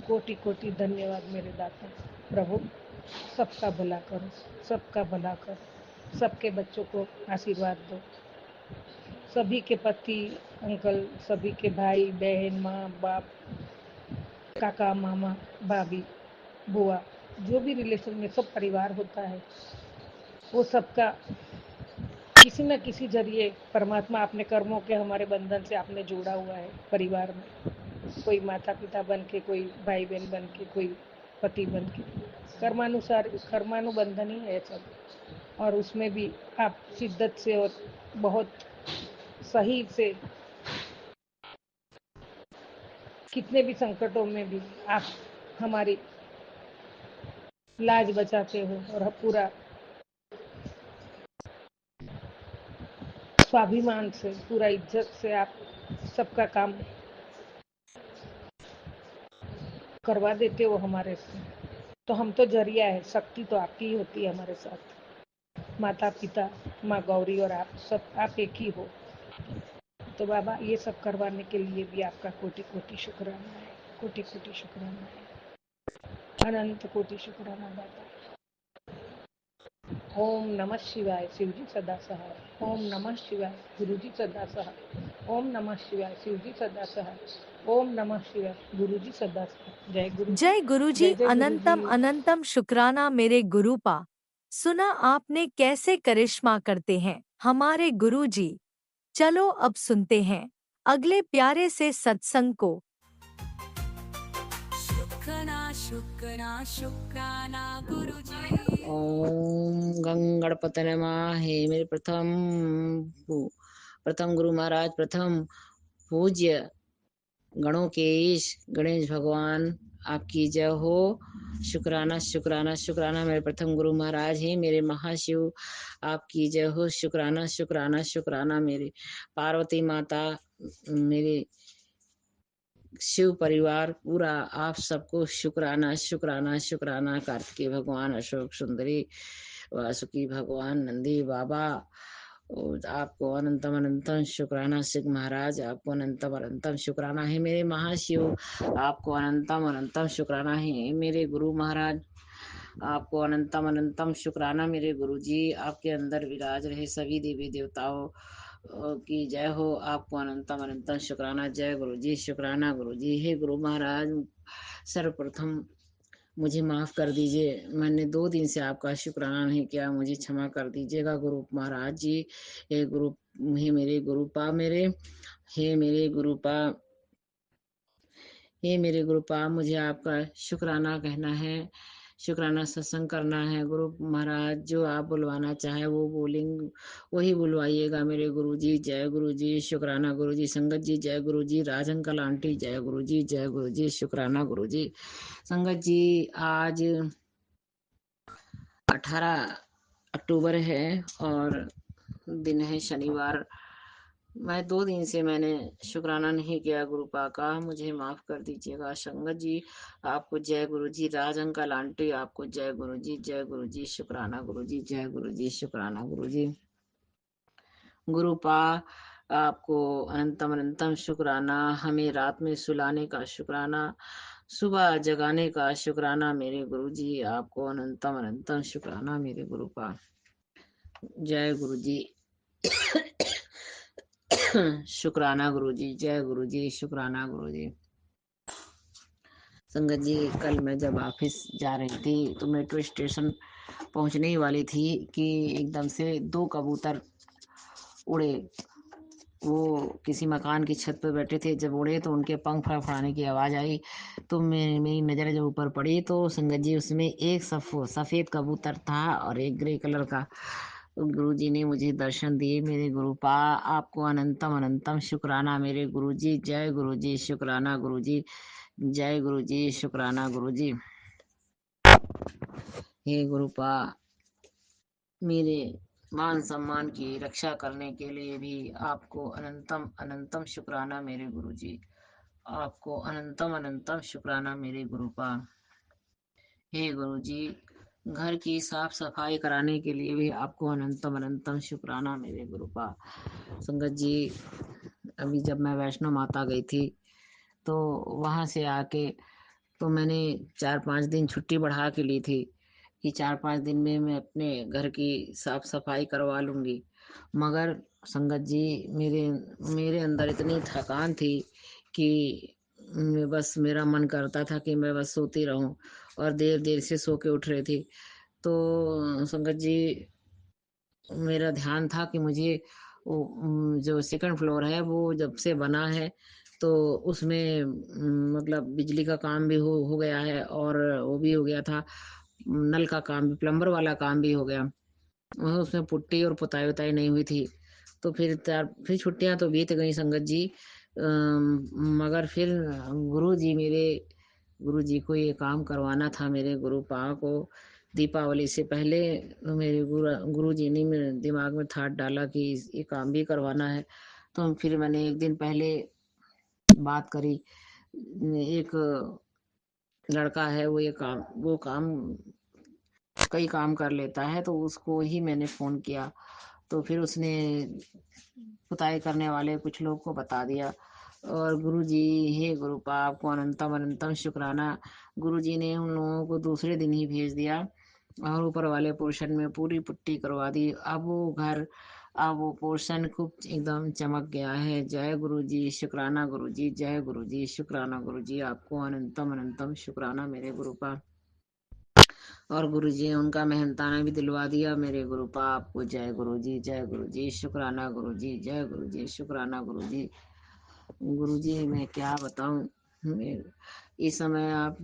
कोटि कोटि धन्यवाद मेरे दाता। प्रभु, सबका भला करो, सबका भला करो, सबके बच्चों को आशीर्वाद दो, सभी के पति अंकल, सभी के भाई बहन, माँ बाप, काका मामा भाभी बुआ, जो भी रिलेशन में सब परिवार होता है, वो सबका किसी न किसी जरिए परमात्मा अपने कर्मों के हमारे बंधन से आपने जोड़ा हुआ है परिवार में। कोई माता पिता बन के, कोई भाई बहन बन के, कोई पति बन के, कर्मानुसार कर्मानुबंधन ही है सब, और उसमें भी आप शिद्दत से और बहुत सही से कितने भी संकटों में भी आप हमारी लाज बचाते हो, और पूरा स्वाभिमान से, पूरा इज्जत से आप सबका काम करवा देते हो हमारे से। तो हम तो जरिया है, शक्ति तो आपकी ही होती है हमारे साथ, माता पिता, माँ गौरी और आप सब आप एक ही हो। तो बाबा, ये सब करवाने के लिए भी आपका कोटि कोटि शुक्राना है, कोटि कोटि शुक्राना है, अनंत कोटि शुक्राना बाबा। ओम नमः शिवाय, शिवजी सदा सहाय। ओम नमः शिवाय, गुरुजी सदा सहाय। ओम नमः शिवाय, शिवजी सदा सहाय। ओम नमः शिवाय, गुरुजी सदा सहाय। जय गुरु जी, जय गुरुजी, जय जय गुरु जी। अनंतम अनंतम शुक्राना मेरे गुरुपा। सुना आपने कैसे करिश्मा करते हैं हमारे गुरुजी। चलो अब सुनते हैं अगले प्यारे से सत्संग को। शुक्राना शुक्राना गुरु जी। ओम गंगणपते नमः। हे मेरे प्रथम गुरु महाराज, प्रथम पूज्य गणों के ईश गणेश भगवान, आपकी जय हो। शुक्राना शुक्राना शुक्राना मेरे प्रथम गुरु महाराज हैं, मेरे महाशिव, आपकी जय हो। शुक्राना शुक्राना शुक्राना मेरे पार्वती माता, मेरे शिव परिवार पूरा, आप सबको शुक्राना शुक्राना शुक्राना। कार्तिकेय भगवान, अशोक सुंदरी, वासुकी भगवान, नंदी बाबा, और आपको अनंतम अनंतम शुक्राना। सिख महाराज, आपको अनंतम अनंतम शुक्राना है मेरे महाशिव, आपको अनंतम अनंतम शुक्राना है मेरे गुरु महाराज, आपको अनंतम अनंतम शुक्राना मेरे गुरु जी। आपके अंदर विराज रहे सभी देवी देवताओं की जय हो, आपको अनंतम अनंतम शुक्राना। जय गुरु जी, शुक्राना गुरु जी। हे गुरु महाराज, सर्वप्रथम मुझे माफ़ कर दीजिए, मैंने 2 दिन से आपका शुक्राना नहीं किया, मुझे क्षमा कर दीजिएगा गुरु महाराज जी। हे गुरु, हे मेरे गुरुपा मेरे, हे मेरे गुरुपा, हे मेरे गुरुपा, मुझे आपका शुक्राना कहना है, शुक्राना सत्संग करना है गुरु महाराज। जो आप बुलवाना चाहे वो बोलेंगे, वही बुलवाइएगा मेरे गुरु जी। जय गुरु जी, शुक्राना गुरु जी। संगत जी जय गुरु जी। राज अंकल आंटी जय गुरु जी, जय गुरु जी, शुक्राना गुरु जी। संगत जी, आज 18 अक्टूबर है और दिन है शनिवार, मैं 2 दिन से मैंने शुक्राना नहीं किया गुरुपा का, मुझे माफ़ कर दीजिएगा। संगत जी, आपको जय गुरु जी। राज अंकल आंटी, आपको जय गुरु जी, जय गुरु जी। शुक्राना गुरु जी, जय गुरु जी, शुक्राना गुरु जी। गुरुपा, आपको अनंतम अनंतम शुक्राना। हमें रात में सुलाने का शुक्राना, सुबह जगाने का शुक्राना मेरे गुरु जी। आपको अनंतम अनंतम शुक्राना मेरे गुरुपा। जय गुरु जी। शुक्राना गुरु जी, जय गुरु जी, शुक्राना गुरु जी। संगत जी, कल मैं जब ऑफिस जा रही थी तो मेट्रो स्टेशन पहुंचने ही वाली थी कि एकदम से 2 कबूतर उड़े। वो किसी मकान की छत पर बैठे थे, जब उड़े तो उनके पंख फड़फड़ाने की आवाज़ आई। तो मेरी नज़र जब ऊपर पड़ी तो संगत जी उसमें एक सफ़ेद कबूतर था और एक ग्रे कलर का। तो गुरु जी ने मुझे दर्शन दिए मेरे गुरुपा। आपको अनंतम अनंतम शुक्राना मेरे गुरु जी। जय गुरु जी, शुक्राना गुरु जी, जय गुरु जी, शुक्राना गुरु जी। हे गुरुपा, मेरे मान सम्मान की रक्षा करने के लिए भी आपको अनंतम अनंतम शुक्राना मेरे गुरु जी। आपको अनंतम अनंतम शुक्राना मेरे गुरुपा। हे गुरु जी, घर की साफ सफाई कराने के लिए भी आपको अनंतम अनंतम शुक्राना मेरे गुरुपा। संगत जी, अभी जब मैं वैष्णो माता गई थी तो वहां से आके तो मैंने 4-5 दिन छुट्टी बढ़ा के ली थी कि 4-5 दिन में मैं अपने घर की साफ सफाई करवा लूंगी। मगर संगत जी, मेरे मेरे अंदर इतनी थकान थी कि बस मेरा मन करता था कि मैं बस सोती रहूं और देर देर से सो के उठ रही थी। तो संगत जी, मेरा ध्यान था कि मुझे वो जो सेकंड फ्लोर है वो जब से बना है तो उसमें मतलब बिजली का काम भी हो गया है और वो भी हो गया था, नल का काम भी, प्लम्बर वाला काम भी हो गया। उसमें पुट्टी और पुताई उताई नहीं हुई थी। तो फिर छुट्टियां तो बीत गई संगत जी। मगर फिर गुरु जी को ये काम करवाना था मेरे गुरु पा को। दीपावली से पहले मेरे गुरु जी ने मेरे दिमाग में थाट डाला कि ये काम भी करवाना है। तो फिर मैंने एक दिन पहले बात करी। एक लड़का है, वो काम कई काम कर लेता है, तो उसको ही मैंने फोन किया। तो फिर उसने पुताई करने वाले कुछ लोग को बता दिया। और गुरु जी, हे गुरुपा, आपको अनंतम अनंतम शुक्राना। गुरु जी ने उन लोगों को दूसरे दिन ही भेज दिया और ऊपर वाले पोर्शन में पूरी पुट्टी करवा दी। अब वो पोर्शन खूब एकदम चमक गया है। जय गुरु जी, शुक्राना गुरु जी, जय गुरु जी, शुक्राना गुरु जी। आपको अनंतम अनंतम शुक्राना मेरे गुरुपा। और गुरु जी ने उनका मेहनताना भी दिलवा दिया मेरे गुरुपा। आपको जय गुरु जी, जय गुरु जी, शुक्राना गुरु जी, जय गुरु जी, शुक्राना गुरु जी। गुरु जी, मैं क्या बताऊं, इस समय आप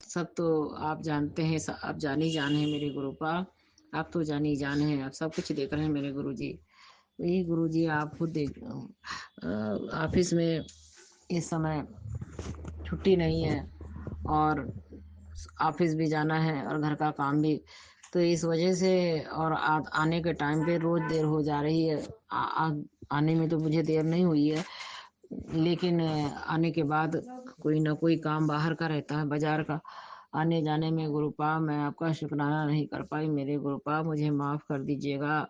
सब तो आप जानते हैं, आप जानी जान है मेरे गुरुपा। आप तो जानी जान है, आप सब कुछ देख रहे हैं मेरे गुरु जी। वही गुरु जी, आप खुद देख ऑफिस में इस समय छुट्टी नहीं है और ऑफिस भी जाना है और घर का काम भी। तो इस वजह से और आने के टाइम पे रोज देर हो जा रही है। आने में तो मुझे देर नहीं हुई है, लेकिन आने के बाद कोई ना कोई काम बाहर का रहता है, बाजार का। आने जाने में गुरुपा मैं आपका शुक्राना नहीं कर पाई मेरे गुरुपा, मुझे माफ कर दीजिएगा।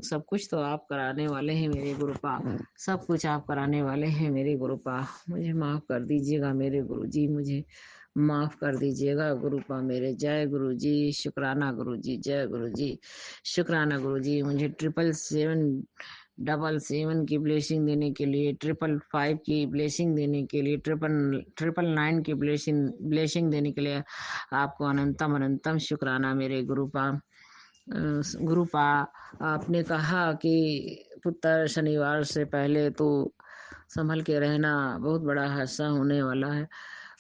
सब कुछ तो आप कराने वाले हैं मेरे गुरुपा, सब कुछ आप कराने वाले हैं मेरे गुरुपा। मुझे माफ कर दीजिएगा मेरे गुरु जी, मुझे माफ कर दीजिएगा गुरुपा मेरे। जय गुरु जी, शुक्राना गुरु जी, जय गुरु जी, शुक्राना गुरु जी। मुझे 777 की ब्लेसिंग देने के लिए, 555 की ब्लेसिंग देने के लिए, 999 की ब्लेसिंग देने के लिए आपको अनंतम अनंतम शुक्राना मेरे गुरुपा। गुरुपा, आपने कहा कि पुत्र शनिवार से पहले तो संभल के रहना, बहुत बड़ा हादसा होने वाला है।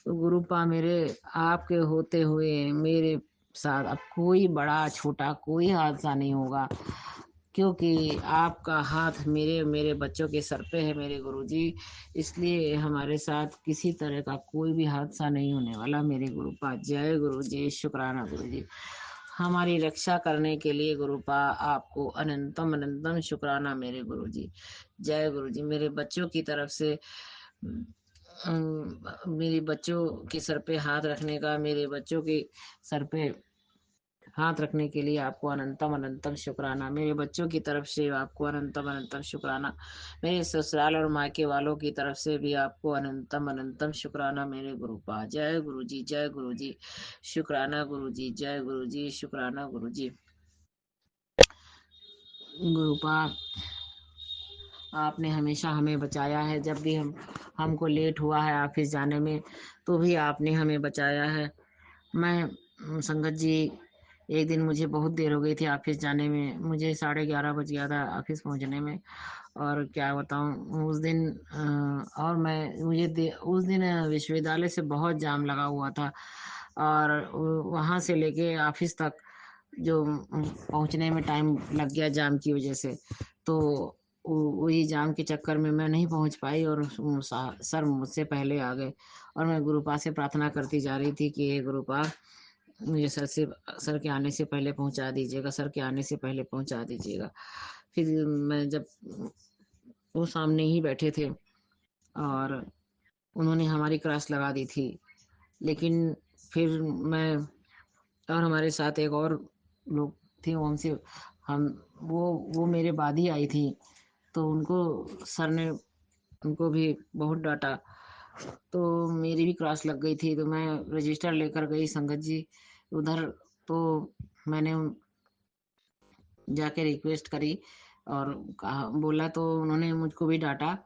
तो गुरुपा मेरे, आपके होते हुए मेरे साथ अब कोई बड़ा छोटा कोई हादसा नहीं होगा, क्योंकि आपका हाथ मेरे मेरे बच्चों के सर पे है मेरे गुरुजी। इसलिए हमारे साथ किसी तरह का कोई भी हादसा नहीं होने वाला मेरे गुरुपा। जय गुरु जी, शुक्राना गुरु जी। हमारी रक्षा करने के लिए गुरुपा आपको अनंतम अनंतम शुक्राना मेरे गुरुजी। जय गुरुजी। मेरे बच्चों की तरफ से मेरे बच्चों के सर पे हाथ रखने का, मेरे बच्चों के सर पे हाथ रखने के लिए आपको अनंतम अनंतम शुक्राना। मेरे बच्चों की तरफ से आपको अनंतम अनंतम शुक्राना। मेरे ससुराल और मायके वालों की तरफ से भी आपको अनंतम अनंतम शुक्राना मेरे गुरुपा। जय गुरुजी, जय गुरुजी, शुक्राना गुरुजी, जय गुरुजी, शुक्राना गुरुजी। गुरुपा आपने हमेशा हमें बचाया है। जब भी हमको लेट हुआ है ऑफिस जाने में, तो भी आपने हमें बचाया है। मैं संगत जी, एक दिन मुझे बहुत देर हो गई थी ऑफिस जाने में, मुझे 11:30 बज गया था ऑफिस पहुंचने में। और क्या बताऊं उस दिन और मैं मुझे उस दिन विश्वविद्यालय से बहुत जाम लगा हुआ था, और वहां से लेके ऑफिस तक जो पहुंचने में टाइम लग गया जाम की वजह से। तो वही जाम के चक्कर में मैं नहीं पहुंच पाई, और सर मुझसे पहले आ गए। और मैं गुरुपा से प्रार्थना करती जा रही थी कि हे गुरुपा, मुझे सर के आने से पहले पहुंचा दीजिएगा, सर के आने से पहले पहुंचा दीजिएगा। फिर मैं जब वो सामने ही बैठे थे और उन्होंने हमारी क्लास लगा दी थी, लेकिन फिर मैं और हमारे साथ एक और लोग थे, वो हमसे हम वो मेरे बाद ही आई थी। तो उनको सर ने उनको भी बहुत डांटा, तो मेरी भी क्लास लग गई थी। तो मैं रजिस्टर लेकर गई संगत जी उधर। तो मैंने जाके रिक्वेस्ट करी और कहा, बोला, तो उन्होंने मुझको भी डांटा,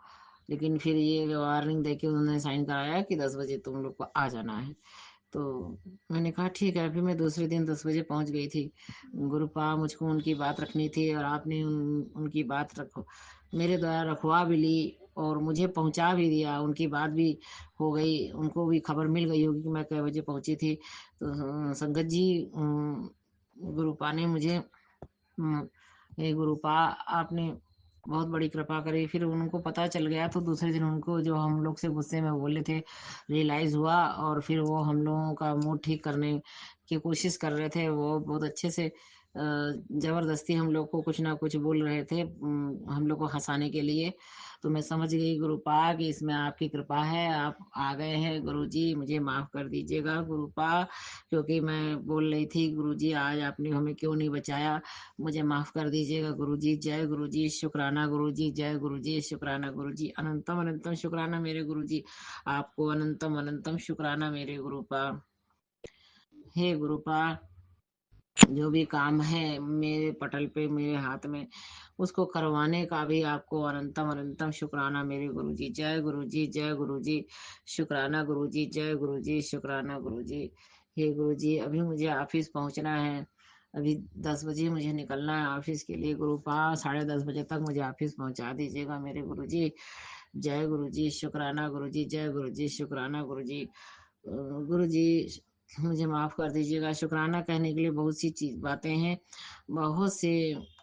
लेकिन फिर ये वार्निंग देके उन्होंने साइन कराया कि 10 बजे तुम लोग को आ जाना है। तो मैंने कहा ठीक है। फिर मैं दूसरे दिन 10 बजे पहुंच गई थी। गुरुपा, मुझको उनकी बात रखनी थी, और आपने उनकी बात रखो, मेरे द्वारा रखवा भी ली और मुझे पहुंचा भी दिया। उनकी बात भी हो गई, उनको भी खबर मिल गई होगी कि मैं कै बजे पहुंची थी। तो संगत जी, गुरुपा ने मुझे हे गुरुपा, आपने बहुत बड़ी कृपा करी। फिर उनको पता चल गया, तो दूसरे दिन उनको जो हम लोग से गुस्से में बोले थे रियलाइज हुआ, और फिर वो हम लोगों का मूड ठीक करने की कोशिश कर रहे थे। वो बहुत अच्छे से जबरदस्ती हम लोग को कुछ ना कुछ बोल रहे थे, हम लोग को हंसाने के लिए। तो मैं समझ गई गुरुपा कि इसमें आपकी कृपा है, आप आ गए हैं। गुरुजी, मुझे माफ कर दीजिएगा गुरुपा, क्योंकि मैं बोल रही थी गुरुजी आज आपने हमें क्यों नहीं बचाया, मुझे माफ कर दीजिएगा गुरुजी। जय गुरुजी, शुक्राना गुरुजी, जय गुरुजी, शुक्राना गुरुजी, अनंतम अनंतम शुक्राना मेरे गुरुजी। आपको अनंतम अनंतम शुक्राना मेरे गुरुपा। हे गुरुपा, जो भी काम है मेरे पटल पे, मेरे हाथ में, उसको करवाने का भी आपको अनंतम अनंतम शुक्राना मेरे गुरुजी। जय गुरुजी, जय गुरुजी, शुक्राना गुरुजी, जय गुरुजी, शुक्राना गुरुजी। हे गुरुजी, अभी मुझे ऑफिस पहुंचना है, अभी 10 बजे मुझे निकलना है ऑफिस के लिए। गुरुपा 10:30 बजे तक मुझे ऑफिस पहुंचा दीजिएगा मेरे गुरुजी। जय गुरुजी, शुक्राना गुरुजी, जय गुरुजी, शुक्राना गुरुजी। गुरुजी, मुझे माफ कर दीजिएगा। शुक्राना कहने के लिए बहुत सी चीज बातें हैं, बहुत से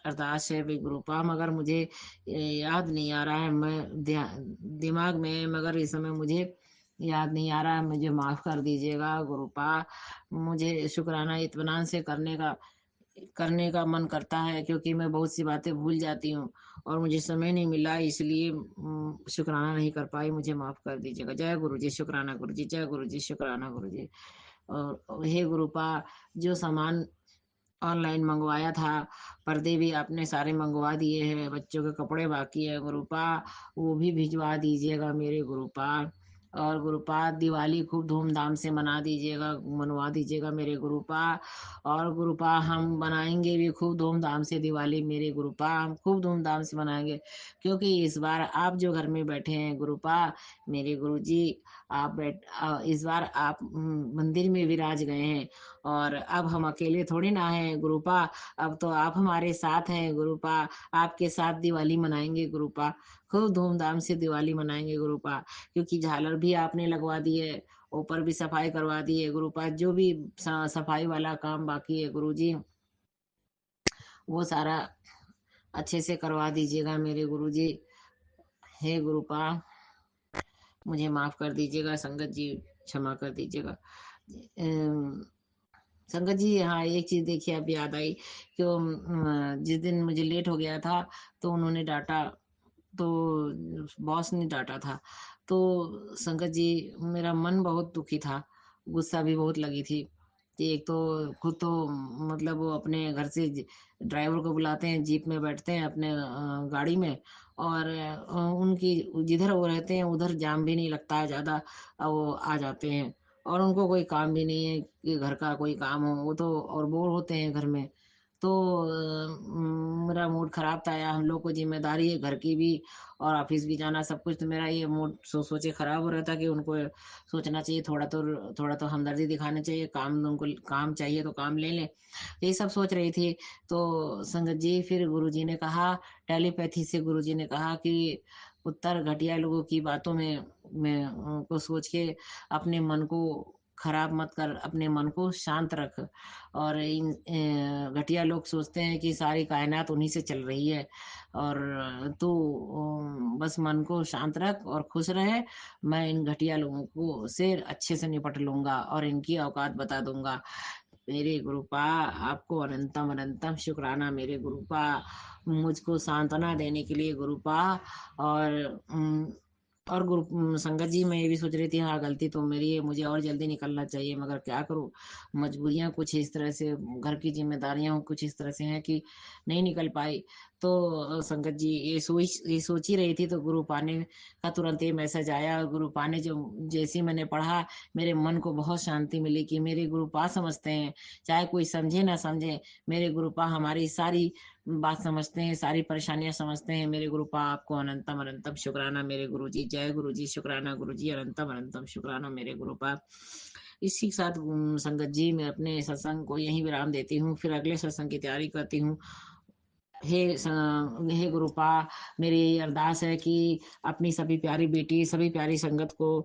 अरदास है भी गुरुपा, मगर मुझे याद नहीं आ रहा है। मैं दिमाग में है, मगर इस समय मुझे याद नहीं आ रहा है। मुझे माफ कर दीजिएगा गुरुपा। मुझे शुक्राना इत्मीनान से करने का मन करता है, क्योंकि मैं बहुत सी बातें भूल जाती हूँ और मुझे समय नहीं मिला, इसलिए शुक्राना नहीं कर पाई। मुझे माफ कर दीजिएगा। जय गुरु जी, शुक्राना गुरु जी, जय गुरु जी, शुक्राना गुरु जी। और हे गुरुपा, जो सामान ऑनलाइन मंगवाया था, पर्दे भी आपने सारे मंगवा दिए हैं, बच्चों के कपड़े बाकी है गुरुपा, वो भी भिजवा दीजिएगा मेरे गुरुपा। और गुरुपा, दिवाली खूब धूमधाम से मनवा दीजिएगा मेरे गुरुपा। और गुरुपा, हम बनाएंगे भी खूब धूमधाम से दिवाली मेरे गुरुपा, हम खूब धूमधाम से मनाएंगे, क्योंकि इस बार आप जो घर में बैठे हैं गुरुपा, मेरे गुरुजी, इस बार आप मंदिर में विराज गए हैं, और अब हम अकेले थोड़ी ना हैं गुरुपा, अब तो आप हमारे साथ हैं गुरुपा। आपके साथ दिवाली मनाएंगे गुरुपा, खूब धूमधाम से दिवाली मनाएंगे गुरुपा, क्योंकि झालर भी आपने लगवा दी है, ऊपर भी सफाई करवा दी है गुरुपा। जो भी सफाई वाला काम बाकी है गुरुजी, वो सारा अच्छे से करवा दीजिएगा मेरे गुरुजी। हे गुरुपा, मुझे माफ कर दीजिएगा, संगत जी क्षमा कर दीजिएगा। संगत जी, हाँ, एक चीज़ देखिए अब याद आई कि वो जिस दिन मुझे लेट हो गया था, तो उन्होंने डाँटा, तो बॉस ने डाँटा था। तो संगत जी, मेरा मन बहुत दुखी था, गुस्सा भी बहुत लगी थी कि एक तो खुद तो मतलब वो अपने घर से ड्राइवर को बुलाते हैं, जीप में बैठते हैं अपने गाड़ी में, और उनकी जिधर वो रहते हैं उधर जाम भी नहीं लगता है ज़्यादा, वो आ जाते हैं, और उनको कोई काम भी नहीं है कि घर का कोई काम हो, वो तो और बोर होते हैं घर में। तो मेरा मूड खराब था, या हम लोग को ज़िम्मेदारी है घर की भी और ऑफ़िस भी जाना सब कुछ, तो मेरा ये मूड सोचे खराब हो रहा था कि उनको सोचना चाहिए, थोड़ा तो हमदर्दी दिखानी चाहिए, काम उनको काम चाहिए तो काम ले लें। यही सब सोच रही थी, तो संगत जी फिर गुरुजी ने कहा, टेलीपैथी से गुरुजी ने कहा कि पुत्र, घटिया लोगों की बातों में को सोच के अपने मन को खराब मत कर, अपने मन को शांत रख। और इन घटिया लोग सोचते हैं कि सारी कायनात उन्हीं से चल रही है, और तू बस मन को शांत रख और खुश रहे। मैं इन घटिया लोगों को से अच्छे से निपट लूँगा और इनकी औकात बता दूँगा। मेरे गुरुपा, आपको अनंतम अनंतम शुक्राना मेरे गुरुपा, मुझको सांत्वना देने के लिए गुरुपा। और संगत जी, मैं ये भी सोच रही थी, हाँ, गलती तो मेरी है, मुझे और जल्दी निकलना चाहिए, मगर क्या करूँ, मजबूरियाँ कुछ इस तरह से, घर की ज़िम्मेदारियाँ कुछ इस तरह से हैं कि नहीं निकल पाई। तो संगत जी, ये सोच ही रही थी, तो गुरुपा ने का तुरंत ये मैसेज आया, और गुरुपा ने जो जैसे ही मैंने पढ़ा, मेरे मन को बहुत शांति मिली कि मेरे गुरुपा समझते हैं, चाहे कोई समझे ना समझे, मेरे गुरुपा हमारी सारी बात समझते हैं, सारी परेशानियाँ समझते हैं। मेरे गुरुपा, आपको अनंतम अनंतम शुक्राना मेरे गुरुजी। जय गुरुजी, शुक्राना गुरुजी, अनंतम अनंतम शुक्राना मेरे गुरुपा। इसी के साथ संगत जी, मैं अपने सत्संग को यहीं विराम देती हूँ, फिर अगले सत्संग की तैयारी करती हूँ। हे गुरुपा, मेरी यही अरदास है कि अपनी सभी प्यारी बेटी, सभी प्यारी संगत को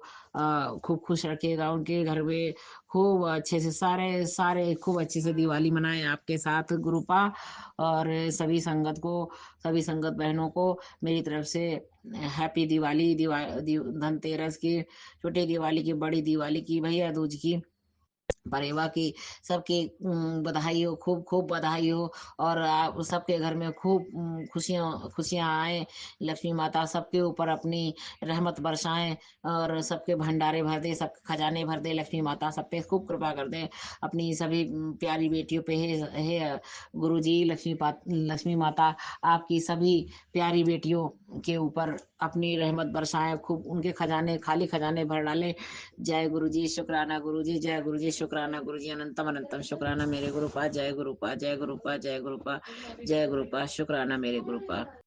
खूब खुश रखिएगा, उनके घर में खूब अच्छे से सारे सारे खूब अच्छे से दिवाली मनाएं आपके साथ गुरुपा। और सभी संगत बहनों को मेरी तरफ से हैप्पी दिवाली, धनतेरस की, छोटी दिवाली की, बड़ी दिवाली की, भैया दूज की, परेवा की, सबकी बधाई हो, खूब खूब बधाई हो। और आप सबके घर में खूब खुशियाँ खुशियाँ आए, लक्ष्मी माता सबके ऊपर अपनी रहमत बरसाएं, और सबके भंडारे भर दे, सब खजाने भर दे, लक्ष्मी माता सब पे खूब कृपा कर दे, अपनी सभी प्यारी बेटियों पे। हे गुरु जी, लक्ष्मी माता आपकी सभी प्यारी बेटियों के ऊपर अपनी रहमत बरसाएं, खूब उनके खजाने, खाली खजाने भर डाले। जय गुरु जी, शुक्राना गुरु जी, जय गुरु जी, शुक्राना गुरु जी, अनंतम अनंतम शुक्राना मेरे गुरुपा। जय गुरुपा, जय गुरुपा, जय गुरुपा, जय गुरुपा, शुक्राना मेरे गुरुपा।